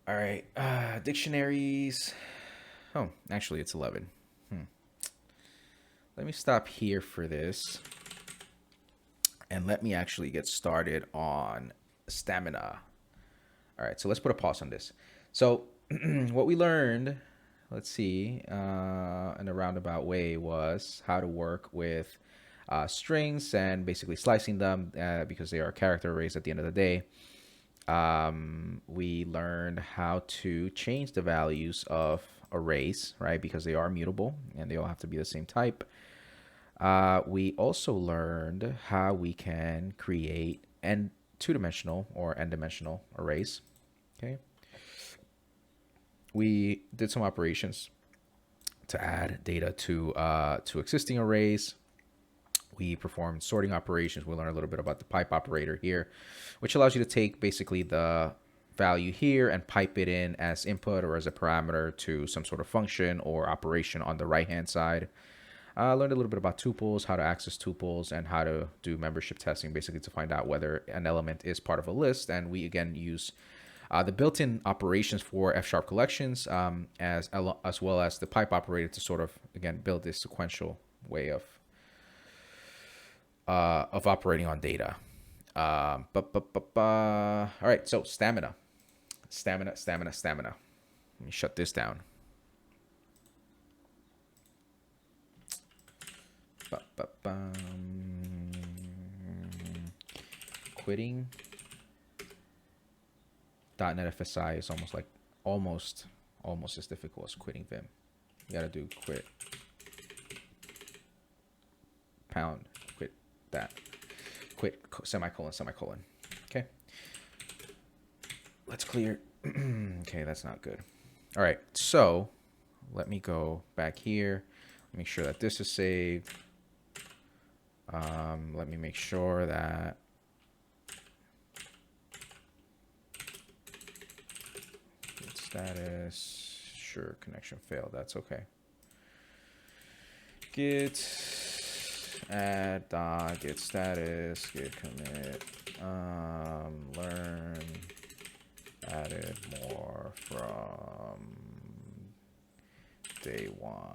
All right, dictionaries. Oh, actually, it's 11. Let me stop here for this, and let me actually get started on stamina. All right, so let's put a pause on this. So what we learned, let's see, in a roundabout way, was how to work with strings and basically slicing them because they are character arrays at the end of the day. We learned how to change the values of arrays, right? Because they are mutable and they all have to be the same type. We also learned how we can create two-dimensional or n-dimensional arrays. Okay. We did some operations to add data to existing arrays. We performed sorting operations. We learned a little bit about the pipe operator here, which allows you to take basically the value here and pipe it in as input or as a parameter to some sort of function or operation on the right-hand side. I learned a little bit about tuples, how to access tuples, and how to do membership testing, basically to find out whether an element is part of a list. And we, again, use the built-in operations for F-sharp collections as well as the pipe operator to sort of, again, build this sequential way of operating on data. All right, so stamina. Let me shut this down. Quitting .NET FSI is almost as difficult as quitting Vim. You gotta do quit pound quit that quit semicolon. Okay, let's clear. Okay, that's not good. All right, so let me go back here, make sure that this is saved. Let me make sure that status, sure, connection failed. That's okay. Git add dot git status git commit learn added more from day one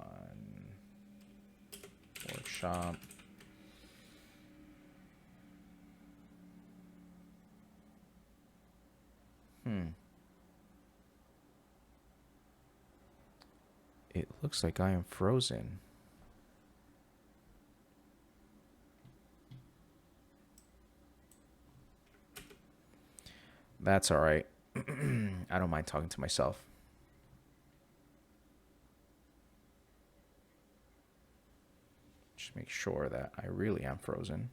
workshop. It looks like I am frozen. That's all right. I don't mind talking to myself. Just make sure that I really am frozen.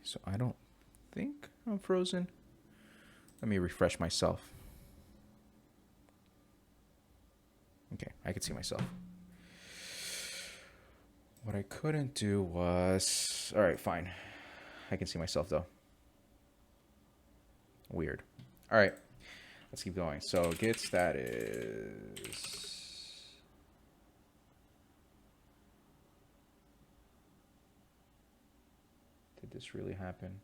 So I don't think I'm frozen. Let me refresh myself. Okay, I can see myself. What I couldn't do was... All right, fine. I can see myself, though. Weird. All right, let's keep going. So git status... this really happen?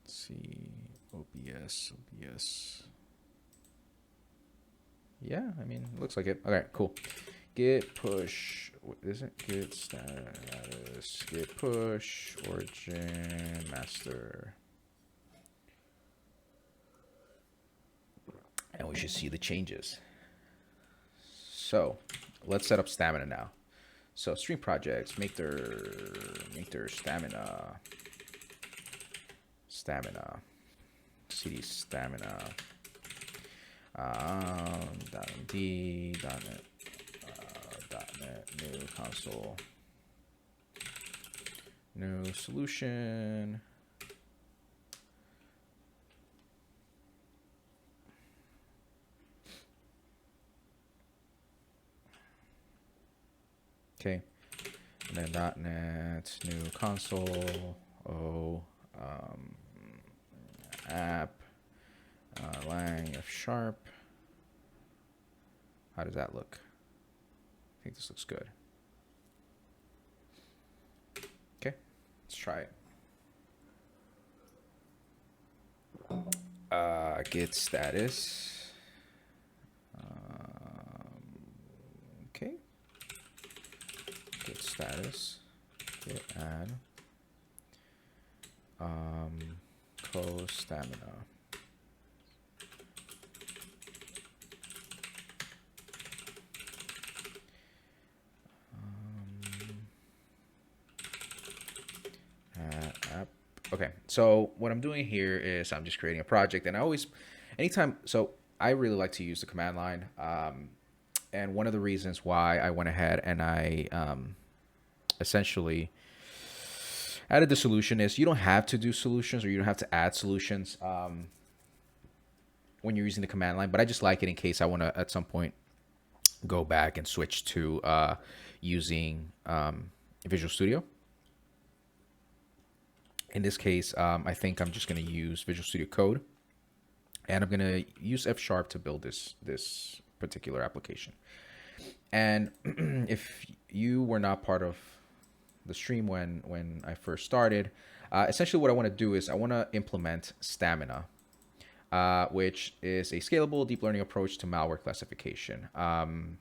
Let's see, OBS. Yeah, I mean, looks like it. Okay, cool. Git push, what is it? Git status, git push, origin, master. And we should see the changes. So let's set up stamina now. So stream projects, make their stamina, cd stamina, .md, .net, .net, new console, new solution. Okay, and then .NET, new console, app, lang, F#. How does that look? I think this looks good. Okay, let's try it. Git status. Okay. Git status. Git add. Co stamina. App. Okay, so what I'm doing here is I'm just creating a project, and so I really like to use the command line. And one of the reasons why I went ahead and I essentially added the solution is you don't have to do solutions, or you don't have to add solutions when you're using the command line, but I just like it in case I want to at some point go back and switch to using Visual Studio. In this case, I think I'm just going to use Visual Studio Code, and I'm going to use F# to build this particular application. And if you were not part of the stream when I first started, essentially what I want to do is I want to implement Stamina, which is a scalable deep learning approach to malware classification. And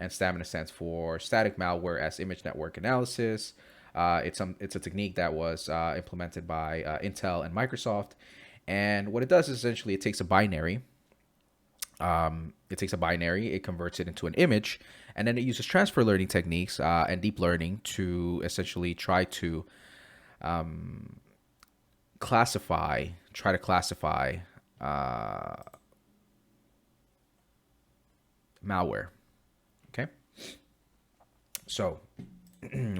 Stamina stands for Static Malware-as-Image Network Analysis. It's a technique that was implemented by Intel and Microsoft. And what it does is essentially it takes a binary. It converts it into an image, and then it uses transfer learning techniques and deep learning to essentially try to classify malware. Okay, so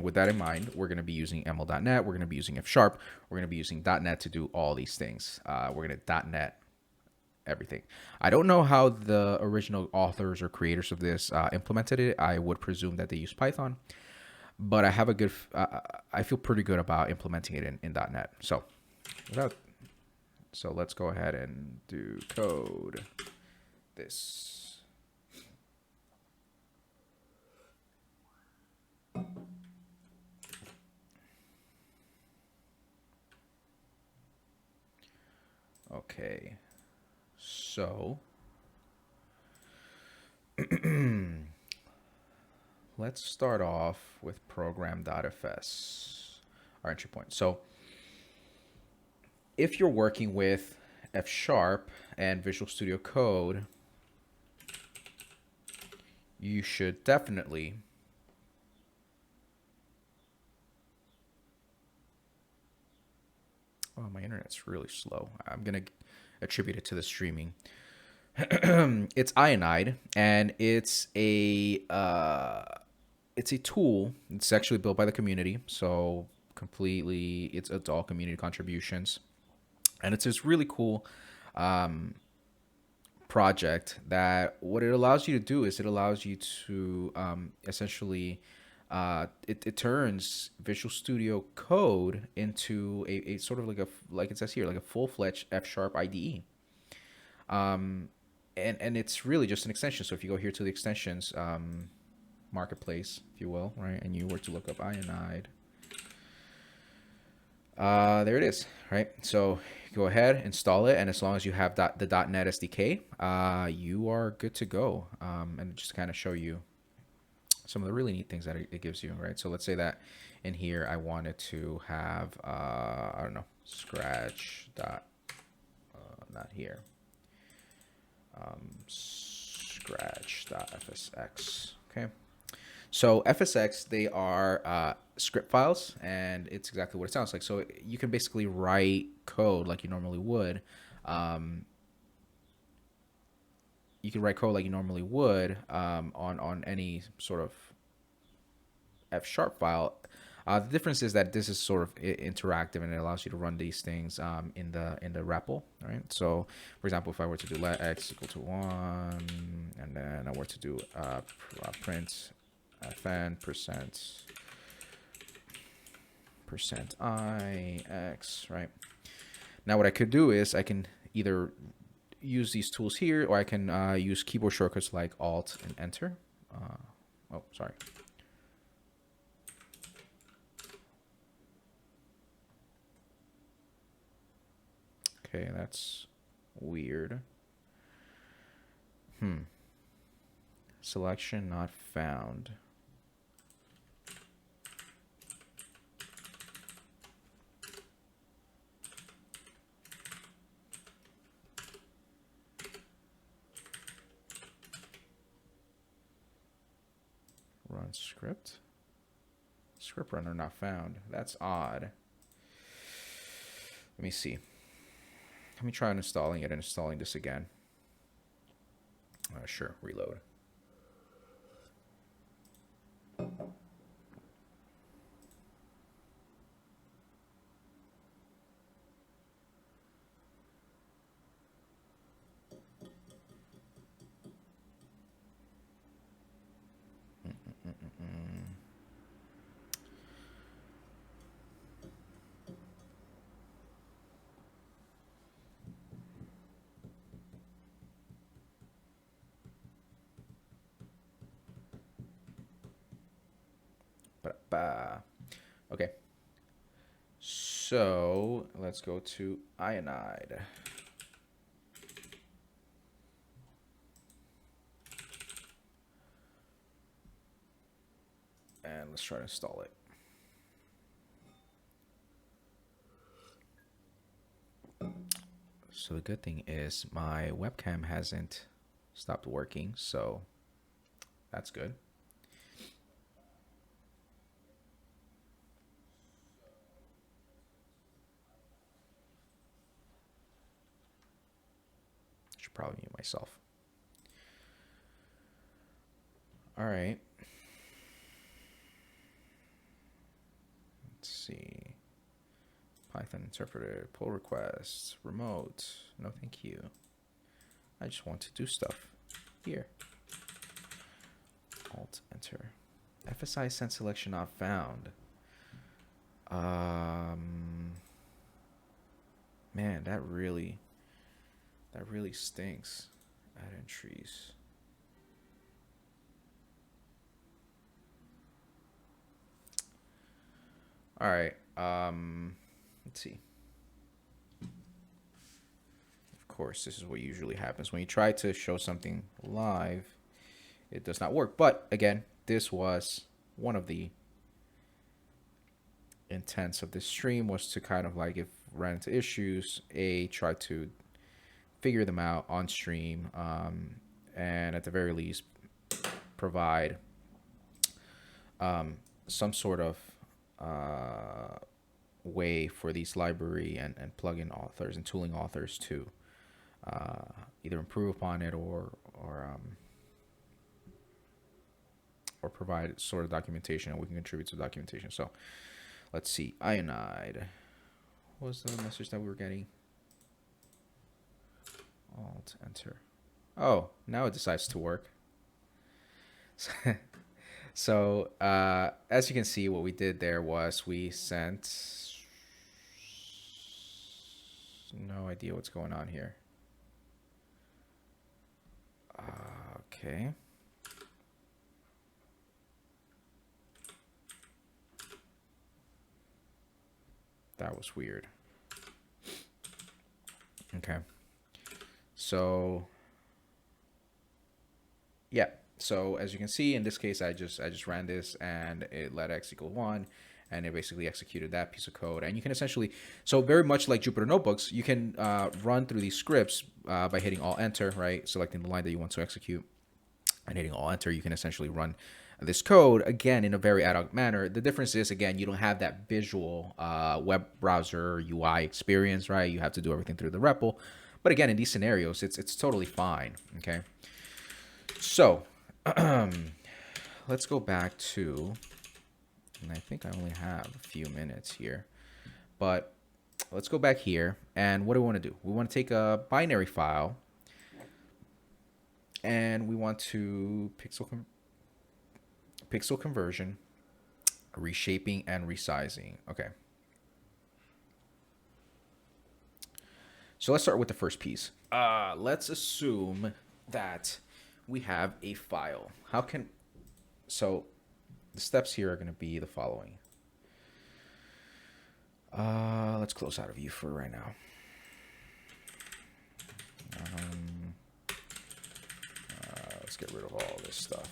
with that in mind, we're going to be using ML.NET, we're going to be using F#, we're going to be using .NET to do all these things. We're going to .NET everything. I don't know how the original authors or creators of this implemented it. I would presume that they use Python, but I have I feel pretty good about implementing it in .NET. So let's go ahead and do code this. Okay, so let's start off with program.fs, our entry point. So if you're working with F# and Visual Studio Code, you should definitely my internet's really slow. I'm going to attribute it to the streaming. It's Ionide, and it's a tool. It's actually built by the community, so it's all community contributions, and it's this really cool project that what it allows you to do is it allows you to essentially it turns Visual Studio Code into a sort of like it says here, like a full-fledged F# IDE. And it's really just an extension. So if you go here to the extensions marketplace, if you will, right, and you were to look up Ionide, there it is, right? So go ahead, install it, and as long as you have the .NET SDK, you are good to go. And just kind of show you some of the really neat things that it gives you, right? So let's say that in here I wanted to have, I don't know, scratch dot, not here, scratch.fsx, okay? So FSX, they are script files, and it's exactly what it sounds like. So you can basically write code like you normally would. You can write code like you normally would on any sort of F# file. The difference is that this is sort of interactive, and it allows you to run these things in the REPL, right? So, for example, if I were to do let x equal to 1, and then I were to do print fn percent I x, right? Now what I could do is I can either use these tools here, or I can use keyboard shortcuts like Alt and Enter. Oh, sorry. Okay, that's weird. Selection not found. Run script. Script runner not found. That's odd. Let me see. Let me try uninstalling it and installing this again. Sure, reload. Okay, so let's go to Ionide. And let's try to install it. So the good thing is my webcam hasn't stopped working, so that's good. Should probably mute myself. All right. Let's see. Python interpreter, pull requests, remote. No, thank you. I just want to do stuff here. Alt enter. FSI send selection not found. Man, that really stinks. Add entries. All right. Let's see. Of course, this is what usually happens when you try to show something live. It does not work. But again, this was one of the intents of this stream, was to kind of like, if ran into issues, try to figure them out on stream, and at the very least provide some sort of way for these library and plugin authors and tooling authors to either improve upon it or provide sort of documentation, and we can contribute to documentation. So let's see. Ionide. What was the message that we were getting? Alt enter. Oh, now it decides to work. So as you can see, what we did there was we sent, no idea what's going on here. Okay. That was weird. Okay. So yeah. So as you can see, in this case, I just ran this and it let x equal 1, and it basically executed that piece of code. And you can essentially, so very much like Jupyter Notebooks, you can run through these scripts by hitting Alt Enter, right? Selecting the line that you want to execute and hitting Alt Enter. You can essentially run this code again in a very ad hoc manner. The difference is, again, you don't have that visual web browser UI experience, right? You have to do everything through the REPL. But again, in these scenarios, it's totally fine. Okay. So let's go back to, and I think I only have a few minutes here, but let's go back here. And what do we want to do? We want to take a binary file and we want to pixel conversion, reshaping, and resizing. Okay. So let's start with the first piece. Let's assume that we have a file. So the steps here are going to be the following. Let's close out of view for right now. Let's get rid of all this stuff.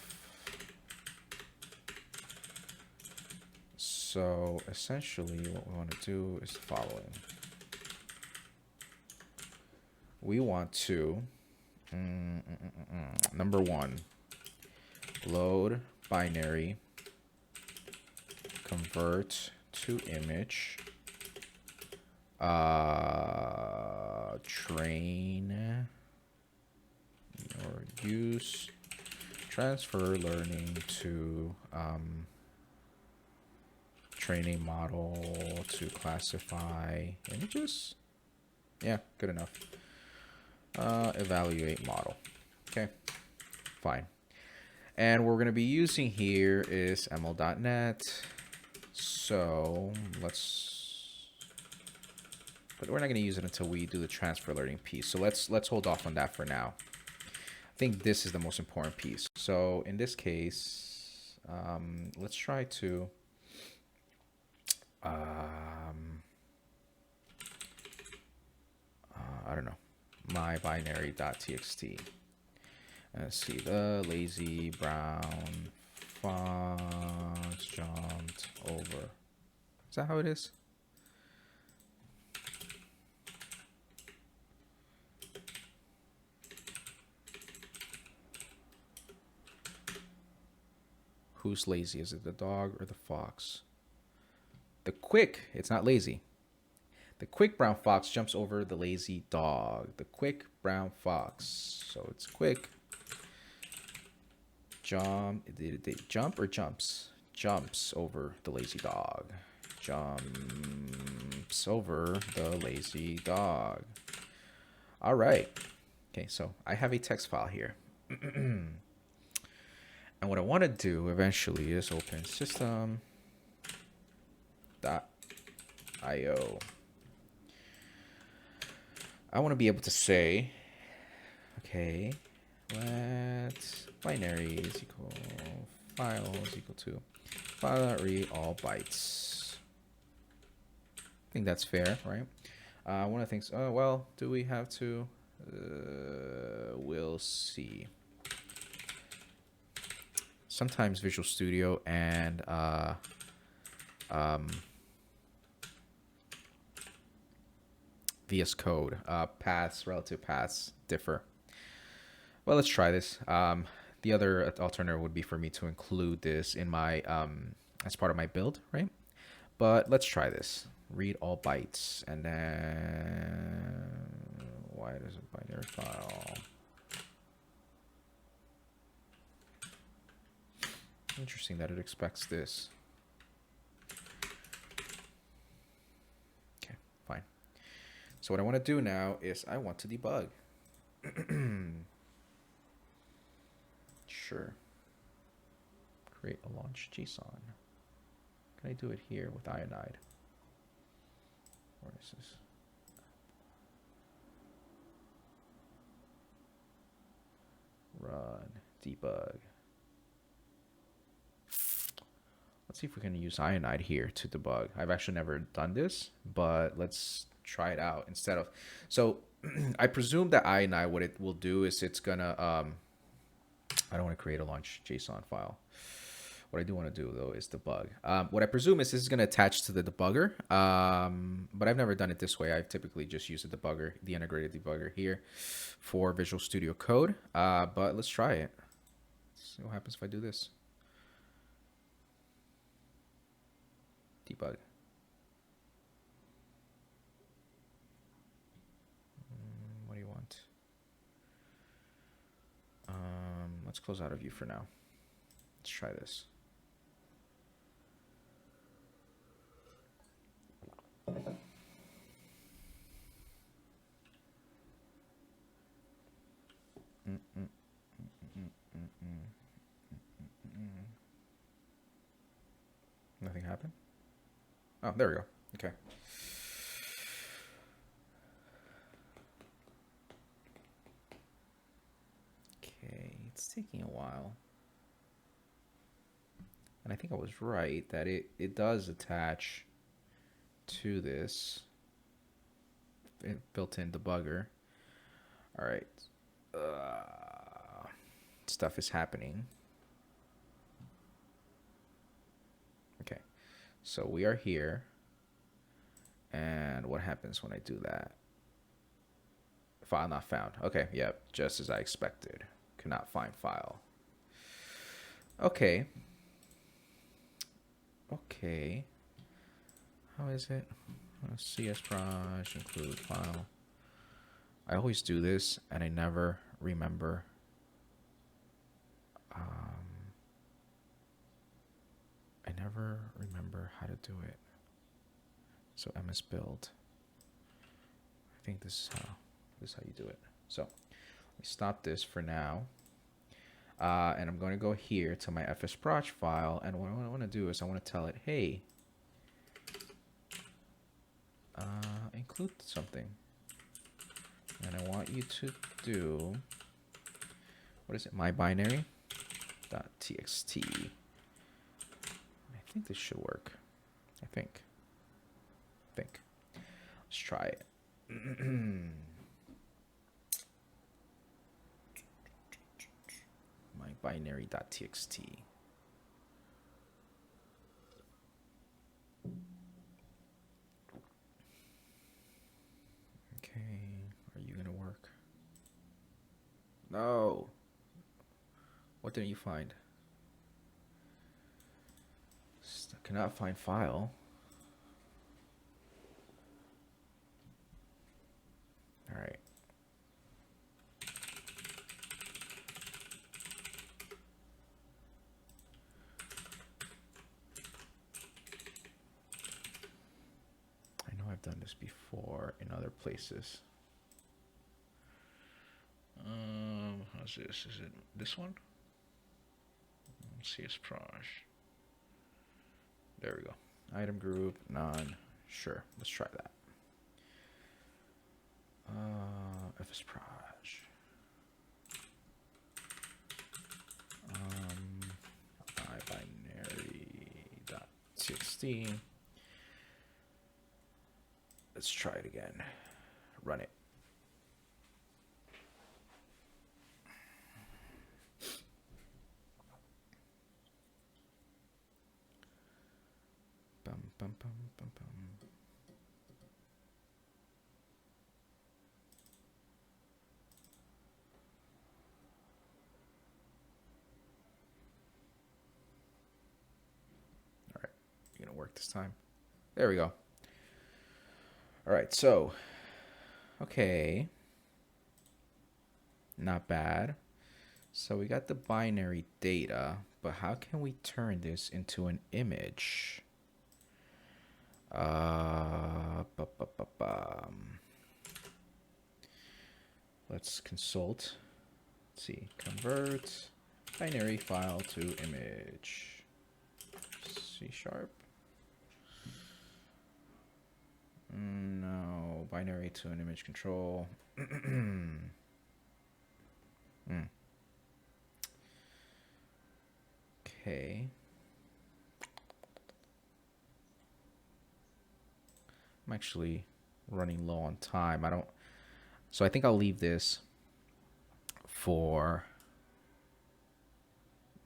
So essentially what we want to do is the following. We want to, number one, load binary, convert to image, train or use transfer learning to train a model to classify images. Yeah, good enough. Evaluate model. Okay, fine. And what we're going to be using here is ml.net. So but we're not going to use it until we do the transfer learning piece. So let's hold off on that for now. I think this is the most important piece. So in this case, let's try to I don't know, my binary.txt. Let's see, the lazy brown fox jumped over. Is that how it is? Who's lazy? Is it the dog or the fox? The quick, it's not lazy. The quick brown fox jumps over the lazy dog. The quick brown fox. So it's quick. Did it jump or jumps? Jumps over the lazy dog. Jumps over the lazy dog. All right. Okay, so I have a text file here. And what I want to do eventually is open system.io. I want to be able to say, okay, let binary is equal file is equal to file.read all bytes. I think that's fair, right? One of the things, oh, well, do we have to? We'll see. Sometimes Visual Studio and VS Code relative paths differ. Well, let's try this. The other alternative would be for me to include this in my as part of my build, right? But let's try this. Read all bytes, and then why does a binary file? Interesting that it expects this. Okay, fine. So what I want to do now is I want to debug. Sure. create a launch JSON. Can I do it here with Iodide? Where is this? Run, debug. Let's see if we can use Iodide here to debug. I've actually never done this, but let's try it out instead of. So I presume that Iodide, what it will do is it's gonna, I don't want to create a launch JSON file. What I do want to do though is debug. What I presume is this is going to attach to the debugger, but I've never done it this way. I've typically just used the debugger, the integrated debugger here for Visual Studio Code. But let's try it. Let's see what happens if I do this. Debug. What do you want? Let's close out of view for now. Let's try this. Nothing happened? Oh, there we go. Okay. Okay, it's taking a while. And I think I was right that it does attach to this built-in debugger. All right. Stuff is happening. Okay. So we are here. And what happens when I do that? File not found. Okay, yep, just as I expected. Cannot find file. Okay. Okay. How is it? CS-proj include file. I always do this and I never remember. I never remember how to do it. So ms build. I think this is how you do it. So let me stop this for now. And I'm going to go here to my fsproj file, and what I want to do is I want to tell it, hey, include something. And I want you to do, what is it, my binary.txt. I think this should work. I think. Let's try it. My binary.txt. Okay, are you gonna work? No. What didn't you find? Still cannot find file. All right. I know I've done this before in other places. How's this? Is it this one? CS-proj. There we go. Item group, none. Sure, let's try that. fsproj. My binary.txt. Let's try it again. Run it. Bum, bum, bum, bum, bum. All right, you're gonna work this time. There we go. All right, so, okay, not bad. So we got the binary data, but how can we turn this into an image? Let's consult. Let's see, convert binary file to image. C sharp. No, binary to an image control. Okay. I'm actually running low on time. So I think I'll leave this for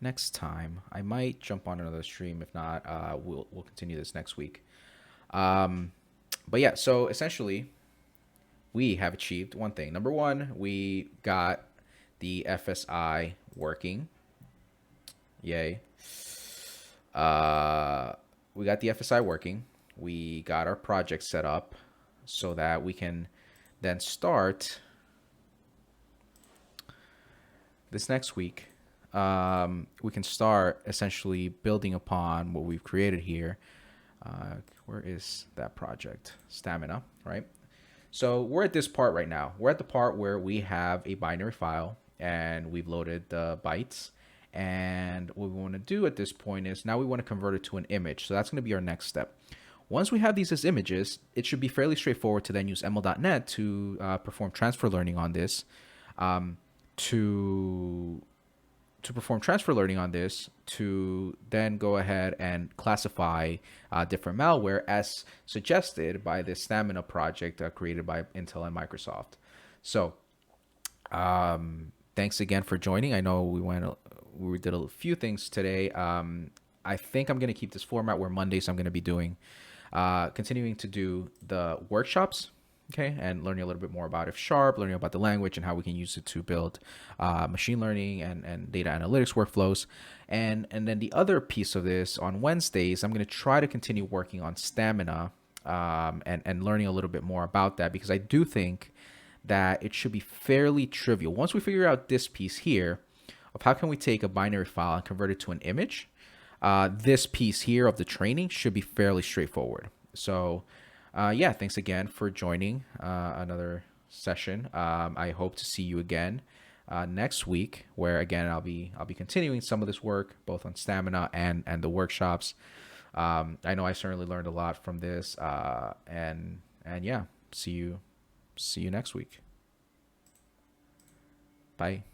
next time. I might jump on another stream. If not, we'll continue this next week. But yeah, so essentially, we have achieved one thing. Number one, we got the FSI working. Yay. We got the FSI working. We got our project set up so that we can then start this next week. We can start essentially building upon what we've created here. Where is that project? Stamina, right? So we're at this part right now. We're at the part where we have a binary file and we've loaded the bytes. And what we want to do at this point is now we want to convert it to an image. So that's going to be our next step. Once we have these as images, it should be fairly straightforward to then use ML.NET to perform transfer learning on this. To perform transfer learning on this, to then go ahead and classify different malware as suggested by this Stamina project created by Intel and Microsoft. So thanks again for joining. I know we did a few things today. I think I'm going to keep this format where Mondays I'm going to be doing, continuing to do the workshops. Okay, and learning a little bit more about F#, learning about the language and how we can use it to build machine learning and data analytics workflows. And then the other piece of this on Wednesdays, I'm going to try to continue working on Stamina and learning a little bit more about that, because I do think that it should be fairly trivial. Once we figure out this piece here of how can we take a binary file and convert it to an image, this piece here of the training should be fairly straightforward. So yeah, thanks again for joining another session. I hope to see you again next week, where again I'll be continuing some of this work both on Stamina and the workshops. I know I certainly learned a lot from this, and yeah, see you next week. Bye.